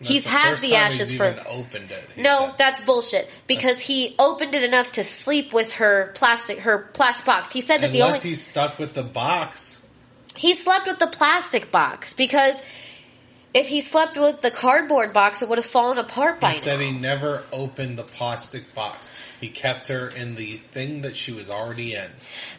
He's had the ashes for... Opened it, no, that's bullshit. Because he opened it enough to sleep with her plastic box. He said that Unless he's stuck with the box. He slept with the plastic box because... If he slept with the cardboard box, it would have fallen apart by now. He said he never opened the plastic box. He kept her in the thing that she was already in.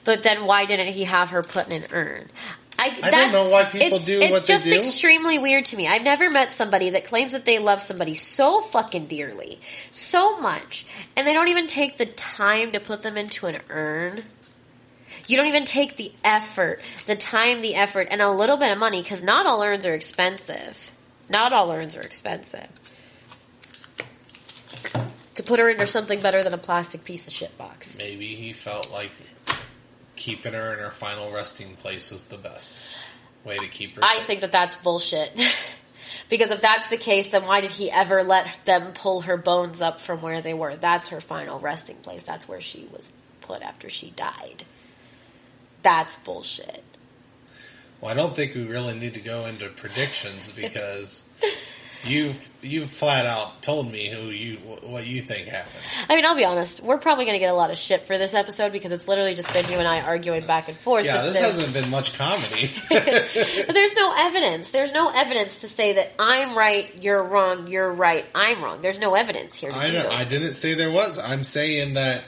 But then why didn't he have her put in an urn? I don't know why people do what they do. It's just extremely weird to me. I've never met somebody that claims that they love somebody so fucking dearly, so much, and they don't even take the time to put them into an urn. You don't even take the effort, the time, the effort, and a little bit of money, because not all urns are expensive. Not all urns are expensive. To put her into something better than a plastic piece of shit box. Maybe he felt like keeping her in her final resting place was the best way to keep her safe. I think that that's bullshit. Because if that's the case, then why did he ever let them pull her bones up from where they were? That's her final resting place. That's where she was put after she died. That's bullshit. Well, I don't think we really need to go into predictions because you've flat out told me what you think happened. I mean, I'll be honest. We're probably going to get a lot of shit for this episode because it's literally just been you and I arguing back and forth. Yeah, this hasn't been much comedy. But there's no evidence. There's no evidence to say that I'm right, you're wrong, you're right, I'm wrong. There's no evidence here. I didn't say there was. I'm saying that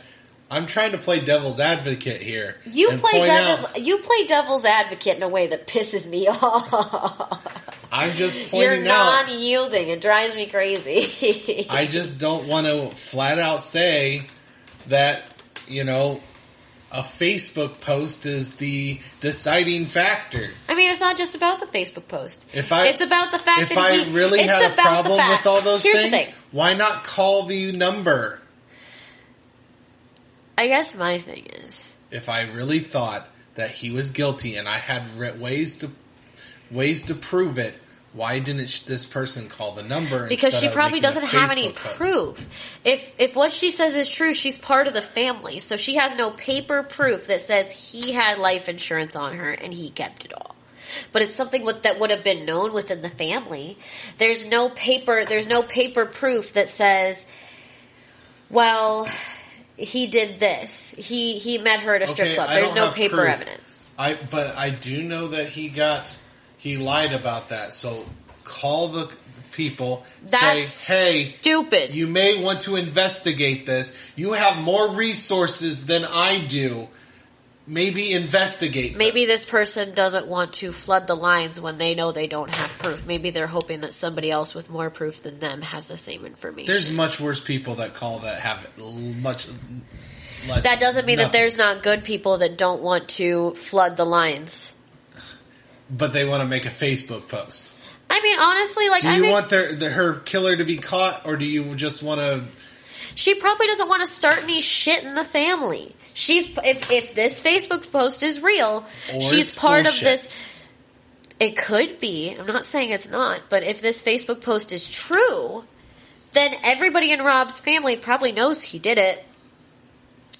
I'm trying to play devil's advocate here. You play devil's advocate in a way that pisses me off. I'm just pointing out. You're non-yielding. It drives me crazy. I just don't want to flat out say that, a Facebook post is the deciding factor. I mean, it's not just about the Facebook post. It's about the fact that I really had a problem with all those things, why not call the number? I guess my thing is, if I really thought that he was guilty and I had ways to prove it, why didn't this person call the number? Because she probably doesn't have any post? proof. If what she says is true, she's part of the family, so she has no paper proof that says he had life insurance on her and he kept it all. But it's something that would have been known within the family. There's no paper proof that says, well, he did this. He met her at a strip club. There's no paper evidence. But I do know that he lied about that. So call the people. That's say, hey, stupid. You may want to investigate this. You have more resources than I do. Maybe investigate Maybe this person doesn't want to flood the lines when they know they don't have proof. Maybe they're hoping that somebody else with more proof than them has the same information. There's much worse people that call that have much less. That doesn't mean that there's not good people that don't want to flood the lines. But they want to make a Facebook post. I mean, honestly, like, do you want her killer to be caught, or do you just want to? She probably doesn't want to start any shit in the family. If this Facebook post is real, she's part of this. It could be. I'm not saying it's not, but if this Facebook post is true, then everybody in Rob's family probably knows he did it,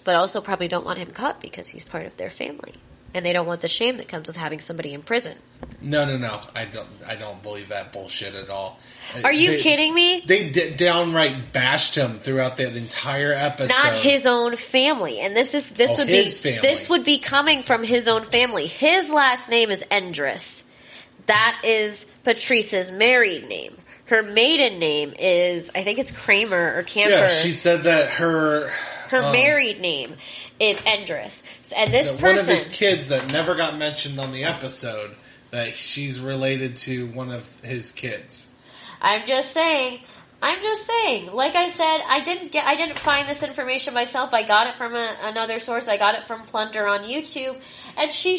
but also probably don't want him caught because he's part of their family, and they don't want the shame that comes with having somebody in prison. No. I don't believe that bullshit at all. Are you kidding me? They downright bashed him throughout the entire episode. Not his own family, and this would be coming from his own family. His last name is Endress. That is Patrice's married name. Her maiden name is, I think it's Kramer or Camper. Yeah, she said that her married name is Endress. And this person, one of his kids that never got mentioned on the episode, that she's related to one of his kids. I'm just saying. Like I said, I didn't find this information myself. I got it from another source. I got it from Plunder on YouTube, and she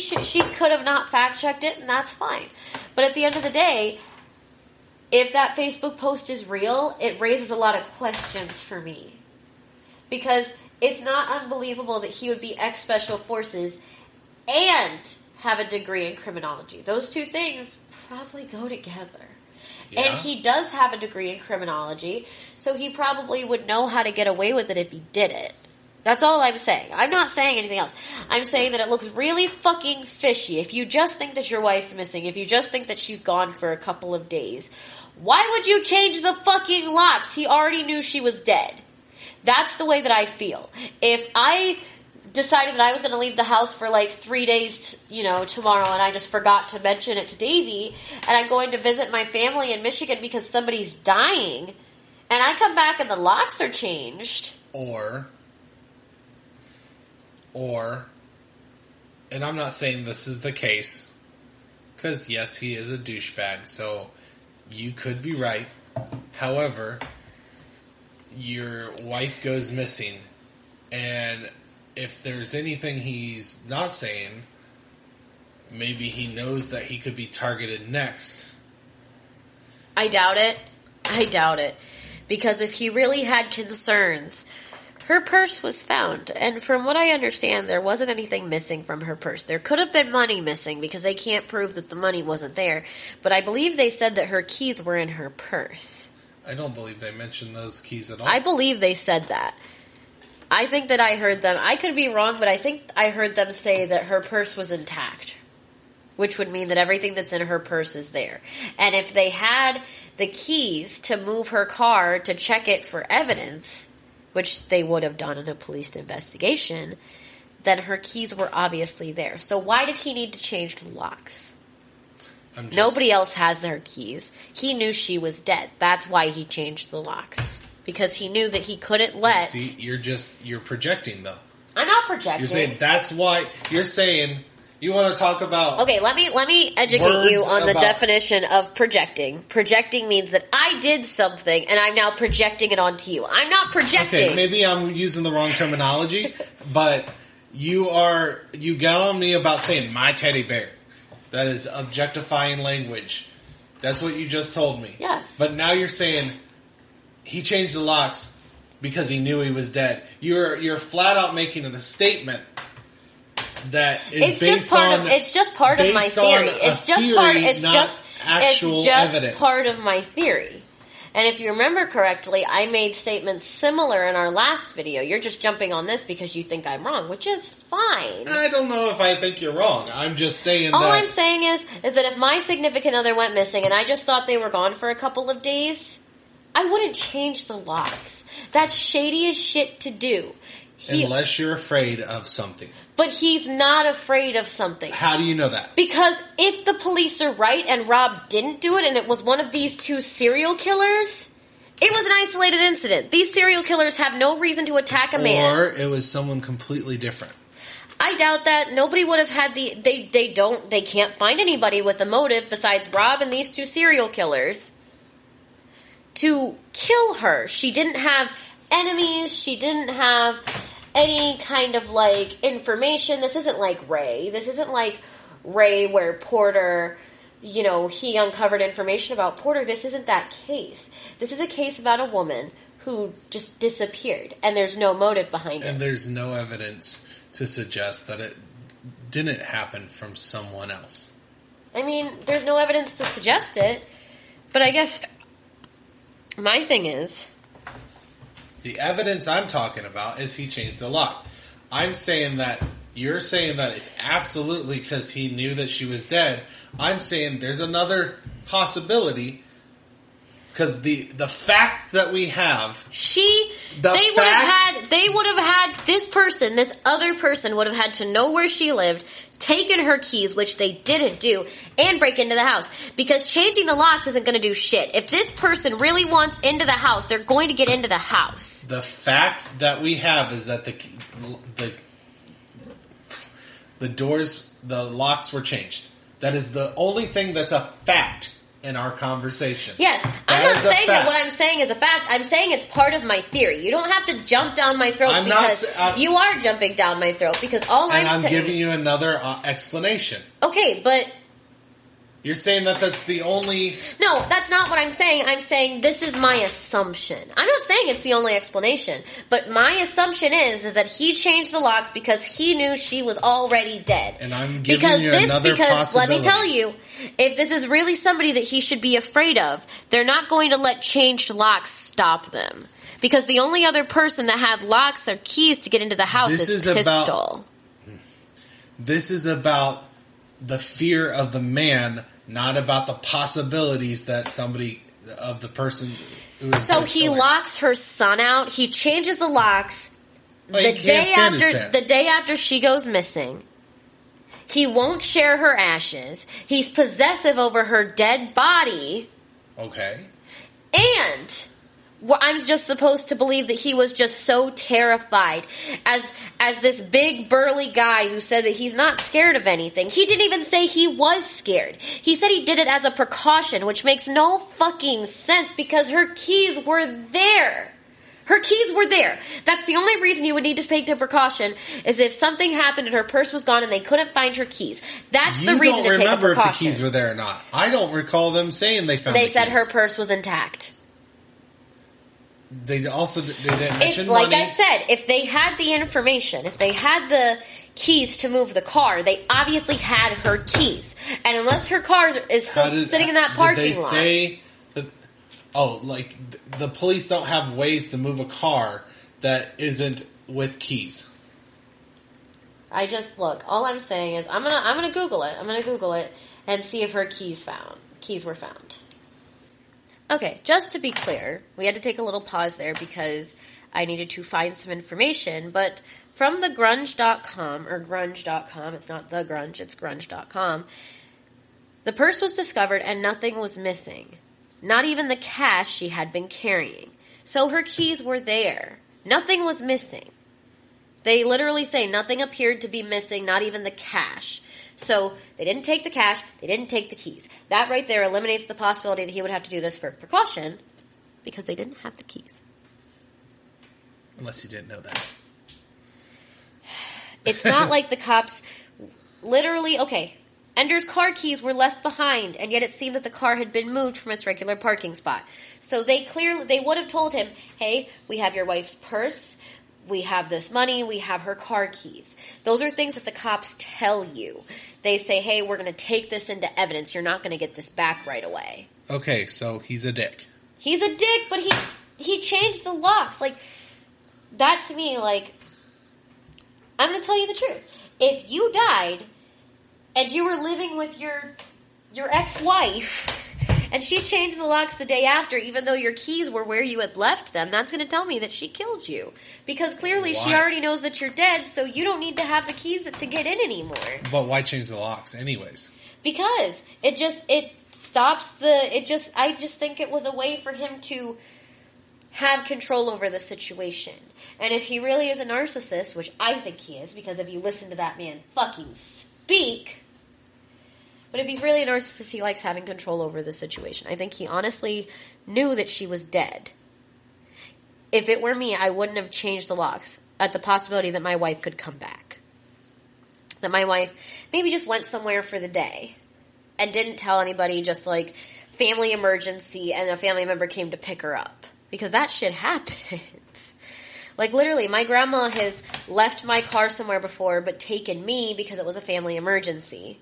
could have not fact checked it, and that's fine. But at the end of the day, if that Facebook post is real, it raises a lot of questions for me, because it's not unbelievable that he would be ex-special forces and have a degree in criminology. Those two things probably go together. Yeah. And he does have a degree in criminology, so he probably would know how to get away with it if he did it. That's all I'm saying. I'm not saying anything else. I'm saying that it looks really fucking fishy. If you just think that your wife's missing, if you just think that she's gone for a couple of days, why would you change the fucking locks? He already knew she was dead. That's the way that I feel. If I decided that I was going to leave the house for like 3 days, tomorrow, and I just forgot to mention it to Davey, and I'm going to visit my family in Michigan because somebody's dying, and I come back and the locks are changed. Or, and I'm not saying this is the case, because yes, he is a douchebag, so you could be right. However, your wife goes missing, and if there's anything he's not saying, maybe he knows that he could be targeted next. I doubt it. Because if he really had concerns, her purse was found. And from what I understand, there wasn't anything missing from her purse. There could have been money missing because they can't prove that the money wasn't there. But I believe they said that her keys were in her purse. I don't believe they mentioned those keys at all. I believe they said that. I think that I heard them. I could be wrong, but I think I heard them say that her purse was intact, which would mean that everything that's in her purse is there. And if they had the keys to move her car to check it for evidence, which they would have done in a police investigation, then her keys were obviously there. So why did he need to change the locks? Nobody else has their keys. He knew she was dead. That's why he changed the locks. Because he knew that he couldn't let... See, you're projecting, though. I'm not projecting. You're saying that's why... You're saying you want to talk about... Okay, let me educate you on the definition of projecting. Projecting means that I did something, and I'm now projecting it onto you. I'm not projecting. Okay, maybe I'm using the wrong terminology, but you got on me about saying my teddy bear. That is objectifying language. That's what you just told me. Yes. But now you're saying... He changed the locks because he knew he was dead. You're flat out making a statement, that is it's just part of my theory. It's just part of my theory. And if you remember correctly, I made statements similar in our last video. You're just jumping on this because you think I'm wrong, which is fine. I don't know if I think you're wrong. I'm just saying All I'm saying is that if my significant other went missing and I just thought they were gone for a couple of days, I wouldn't change the locks. That's shady as shit to do. Unless you're afraid of something. But he's not afraid of something. How do you know that? Because if the police are right and Rob didn't do it and it was one of these two serial killers, it was an isolated incident. These serial killers have no reason to attack a man. Or it was someone completely different. I doubt that. Nobody would have had they can't find anybody with a motive besides Rob and these two serial killers to kill her. She didn't have enemies. She didn't have any kind of, information. This isn't like Ray. This isn't like Ray where Porter, he uncovered information about Porter. This isn't that case. This is a case about a woman who just disappeared, and there's no motive behind it. And there's no evidence to suggest that it didn't happen from someone else. I mean, there's no evidence to suggest it, but I guess my thing is... The evidence I'm talking about is he changed the lock. I'm saying that you're saying that it's absolutely because he knew that she was dead. I'm saying there's another possibility because the fact that we this other person would have had to know where she lived, taken her keys, which they didn't do, and break into the house. Because changing the locks isn't going to do shit. If this person really wants into the house, they're going to get into the house. The fact that we have is that the doors, the locks were changed. That is the only thing that's a fact in our conversation. Yes, I'm not saying that what I'm saying is a fact. I'm saying it's part of my theory. You don't have to jump down my throat you are jumping down my throat because I'm saying... giving you another explanation. Okay, but... You're saying that that's the only... No, that's not what I'm saying. I'm saying this is my assumption. I'm not saying it's the only explanation, but my assumption is that he changed the locks because he knew she was already dead. And I'm giving you another possibility. Let me tell you, if this is really somebody that he should be afraid of, they're not going to let changed locks stop them. Because the only other person that had locks or keys to get into the house is Pistol. This is about the fear of the man, not about the possibilities that the person who is... So he locks her son out. He changes the locks the day after she goes missing. He won't share her ashes. He's possessive over her dead body. Okay. And I'm just supposed to believe that he was just so terrified as this big burly guy who said that he's not scared of anything. He didn't even say he was scared. He said he did it as a precaution, which makes no fucking sense because her keys were there. Her keys were there. That's the only reason you would need to take the precaution is if something happened and her purse was gone and they couldn't find her keys. That's the reason to take a precaution. You don't remember if the keys were there or not. I don't recall them saying they found the keys. They said her purse was intact. They didn't mention money. Like I said, if they had the information, if they had the keys to move the car, they obviously had her keys. And unless her car is still sitting in that parking lot. Did they say that, the police don't have ways to move a car that isn't with keys? All I'm saying is I'm gonna Google it. I'm gonna Google it and see if her keys were found. Okay, just to be clear, we had to take a little pause there because I needed to find some information, but from the grunge.com, it's not the grunge, it's grunge.com, the purse was discovered and nothing was missing. Not even the cash she had been carrying. So her keys were there. Nothing was missing. They literally say nothing appeared to be missing, not even the cash. So they didn't take the cash, they didn't take the keys. That right there eliminates the possibility that he would have to do this for precaution because they didn't have the keys. Unless you didn't know that. It's not like the cops literally... Okay, Ender's car keys were left behind, and yet it seemed that the car had been moved from its regular parking spot. So they would have told him, hey, we have your wife's purse, we have this money, we have her car keys. Those are things that the cops tell you. They say, hey, we're going to take this into evidence. You're not going to get this back right away. Okay, so he's a dick. He's a dick, but he changed the locks. Like, that to me, like, I'm going to tell you the truth. If you died and you were living with your ex-wife and she changed the locks the day after, even though your keys were where you had left them, that's going to tell me that she killed you. Because clearly she already knows that you're dead, so you don't need to have the keys to get in anymore. But why change the locks anyways? Because I just think it was a way for him to have control over the situation. And if he really is a narcissist, which I think he is, because if you listen to that man fucking speak... But if he's really a narcissist, he likes having control over the situation. I think he honestly knew that she was dead. If it were me, I wouldn't have changed the locks at the possibility that my wife could come back. That my wife maybe just went somewhere for the day and didn't tell anybody, just like family emergency, and a family member came to pick her up. Because that shit happens. Like, literally, my grandma has left my car somewhere before but taken me because it was a family emergency.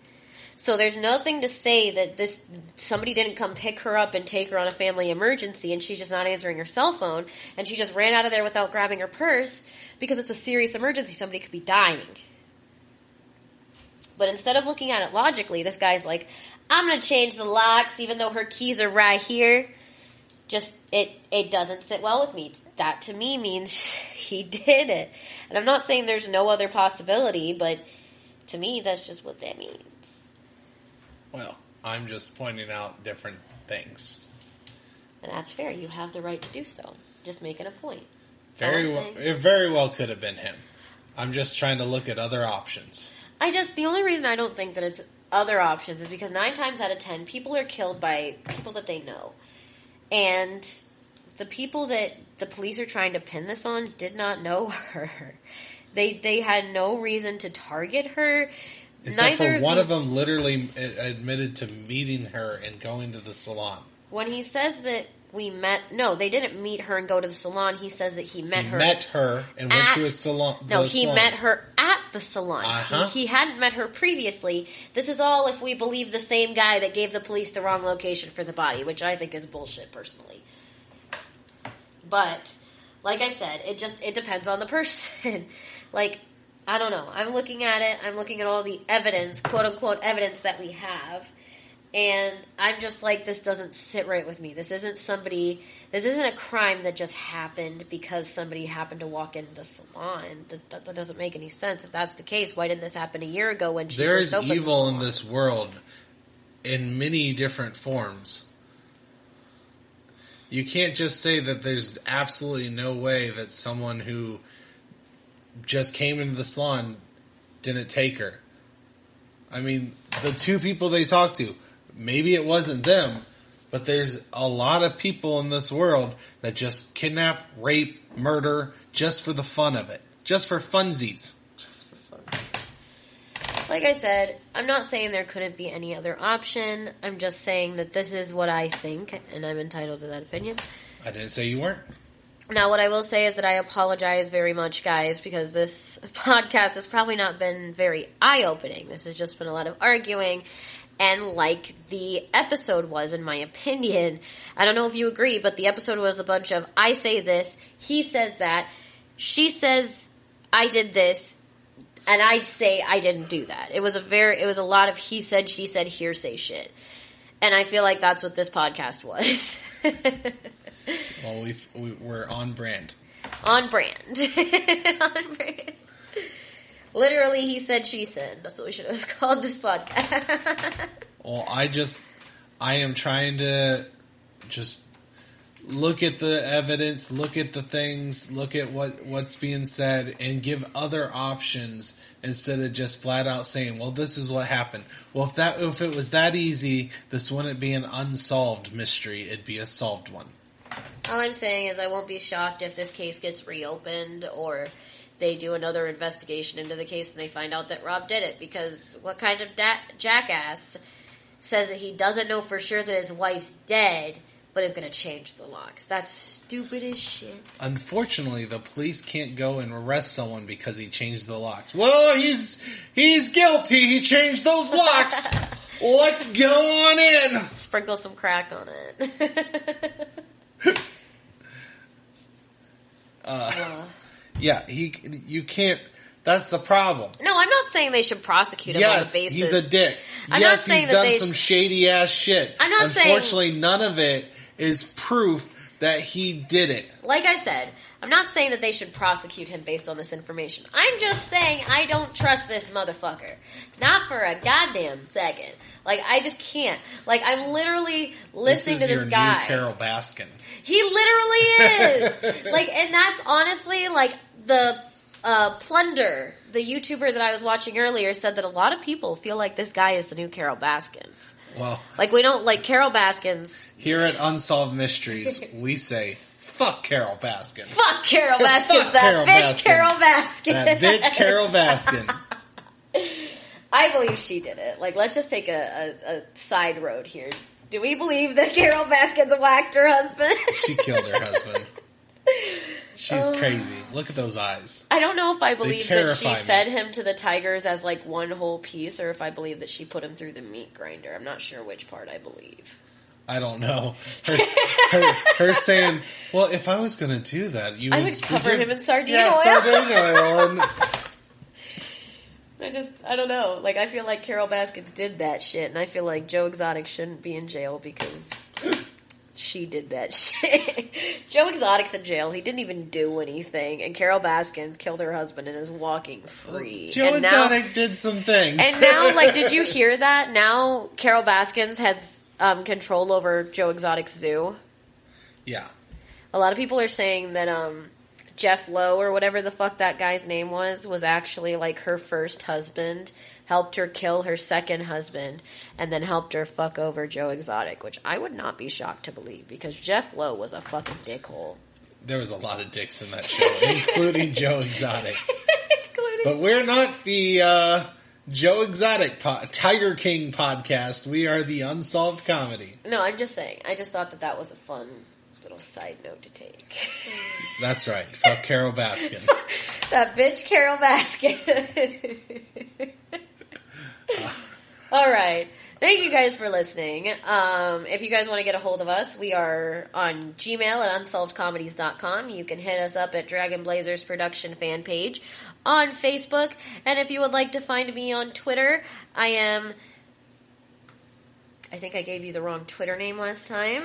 So there's nothing to say that somebody didn't come pick her up and take her on a family emergency and she's just not answering her cell phone and she just ran out of there without grabbing her purse because it's a serious emergency. Somebody could be dying. But instead of looking at it logically, this guy's like, I'm going to change the locks even though her keys are right here. Just, it doesn't sit well with me. That to me means he did it. And I'm not saying there's no other possibility, but to me that's just what that means. Well, I'm just pointing out different things. And that's fair. You have the right to do so. Just making a point. It very well could have been him. I'm just trying to look at other options. The only reason I don't think that it's other options is because 9 times out of 10, people are killed by people that they know. And the people that the police are trying to pin this on did not know her. They had no reason to target her. Except for one of them literally admitted to meeting her and going to the salon. When he says that we met... No, they didn't meet her and go to the salon. He says that he met her... He met her and went to a salon. No, he met her at the salon. Uh-huh. He hadn't met her previously. This is all if we believe the same guy that gave the police the wrong location for the body, which I think is bullshit, personally. But, like I said, it depends on the person. Like... I don't know. I'm looking at it. I'm looking at all the evidence, quote-unquote evidence that we have. And I'm just like, this doesn't sit right with me. This isn't a crime that just happened because somebody happened to walk into the salon. That doesn't make any sense. If that's the case, why didn't this happen a year ago when she There's first opened evil the in salon? this world in many different forms. You can't just say that there's absolutely no way that someone who just came into the salon didn't take her. I mean, the 2 people they talked to, maybe it wasn't them, but there's a lot of people in this world that just kidnap, rape, murder, just for the fun of it. Just for funsies. Just for fun. Like I said, I'm not saying there couldn't be any other option. I'm just saying that this is what I think, and I'm entitled to that opinion. I didn't say you weren't. Now, what I will say is that I apologize very much, guys, because this podcast has probably not been very eye-opening. This has just been a lot of arguing, and like the episode was, in my opinion, I don't know if you agree, but the episode was a bunch of, I say this, he says that, she says I did this, and I say I didn't do that. It was a lot of he said, she said, hearsay shit. And I feel like that's what this podcast was. Well, we're on brand. On brand. On brand. Literally, he said, she said. That's what we should have called this podcast. Well, I am trying to just look at the evidence, look at the things, look at what's being said, and give other options instead of just flat out saying, well, this is what happened. Well, if it was that easy, this wouldn't be an unsolved mystery. It'd be a solved one. All I'm saying is I won't be shocked if this case gets reopened or they do another investigation into the case and they find out that Rob did it, because what kind of jackass says that he doesn't know for sure that his wife's dead, but is going to change the locks. That's stupid as shit. Unfortunately, the police can't go and arrest someone because he changed the locks. Well, he's guilty. He changed those locks. Let's go on in. Sprinkle some crack on it. Yeah, you can't. That's the problem. No, I'm not saying they should prosecute him on the basis. He's a dick. I'm not saying he's done some shady ass shit. I'm not saying. Unfortunately, none of it is proof that he did it. Like I said, I'm not saying that they should prosecute him based on this information. I'm just saying I don't trust this motherfucker. Not for a goddamn second. Like, I just can't. Like, I'm literally listening to this guy. New Carol Baskin. He literally is. Like, and that's honestly, like, the Plunder, the YouTuber that I was watching earlier, said that a lot of people feel like this guy is the new Carol Baskins. Well, like, we don't like Carol Baskins. Here at Unsolved Mysteries, we say, fuck Carol Baskin. Fuck Carol Baskin. Fuck That bitch Carol Baskin. That bitch Carol Baskin. I believe she did it. Like, let's just take a side road here. Do we believe that Carol Baskin's whacked her husband? She killed her husband. She's crazy. Look at those eyes. I don't know if I believe that she fed him to the tigers as like one whole piece, or if I believe that she put him through the meat grinder. I'm not sure which part I believe. I don't know. Her saying, "Well, if I was going to do that, I would cover him in sardine oil." Sardine oil. And I don't know. Like, I feel like Carol Baskins did that shit, and I feel like Joe Exotic shouldn't be in jail because she did that shit. Joe Exotic's in jail. He didn't even do anything, and Carol Baskins killed her husband and is walking free. Joe Exotic did some things. And now, like, did you hear that? Now Carol Baskins has control over Joe Exotic's zoo. Yeah. A lot of people are saying that Jeff Lowe, or whatever the fuck that guy's name was actually like her first husband, helped her kill her second husband, and then helped her fuck over Joe Exotic, which I would not be shocked to believe, because Jeff Lowe was a fucking dickhole. There was a lot of dicks in that show, including Joe Exotic. But we're not the Joe Exotic Tiger King podcast. We are the Unsolved Comedy. No, I'm just saying. I just thought that was a fun little side note to take. That's right. Fuck Carol Baskin. That bitch Carol Baskin. All right. Thank you guys for listening. If you guys want to get a hold of us, we are on Gmail at unsolvedcomedies.com. You can hit us up at Dragon Blazers Production fan page on Facebook. And if you would like to find me on Twitter, I think I gave you the wrong Twitter name last time.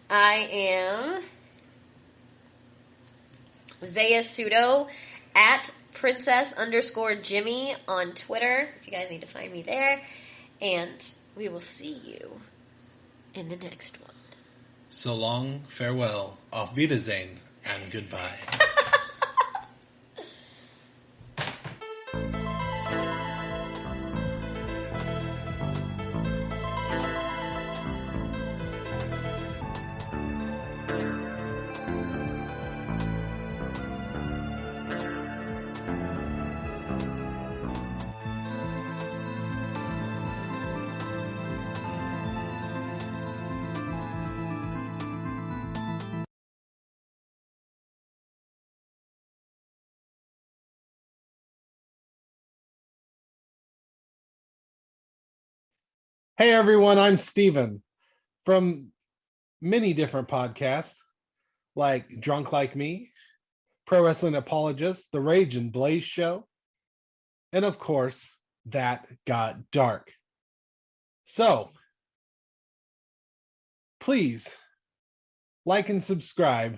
I am Zaya Sudo at princess_Jimmy on Twitter, if you guys need to find me there. And we will see you in the next one. So long, farewell, auf Wiedersehen, and goodbye. Hey everyone, I'm Steven from many different podcasts like Drunk Like Me, Pro Wrestling Apologist, The Rage and Blaze Show, and of course, That Got Dark. So, please like and subscribe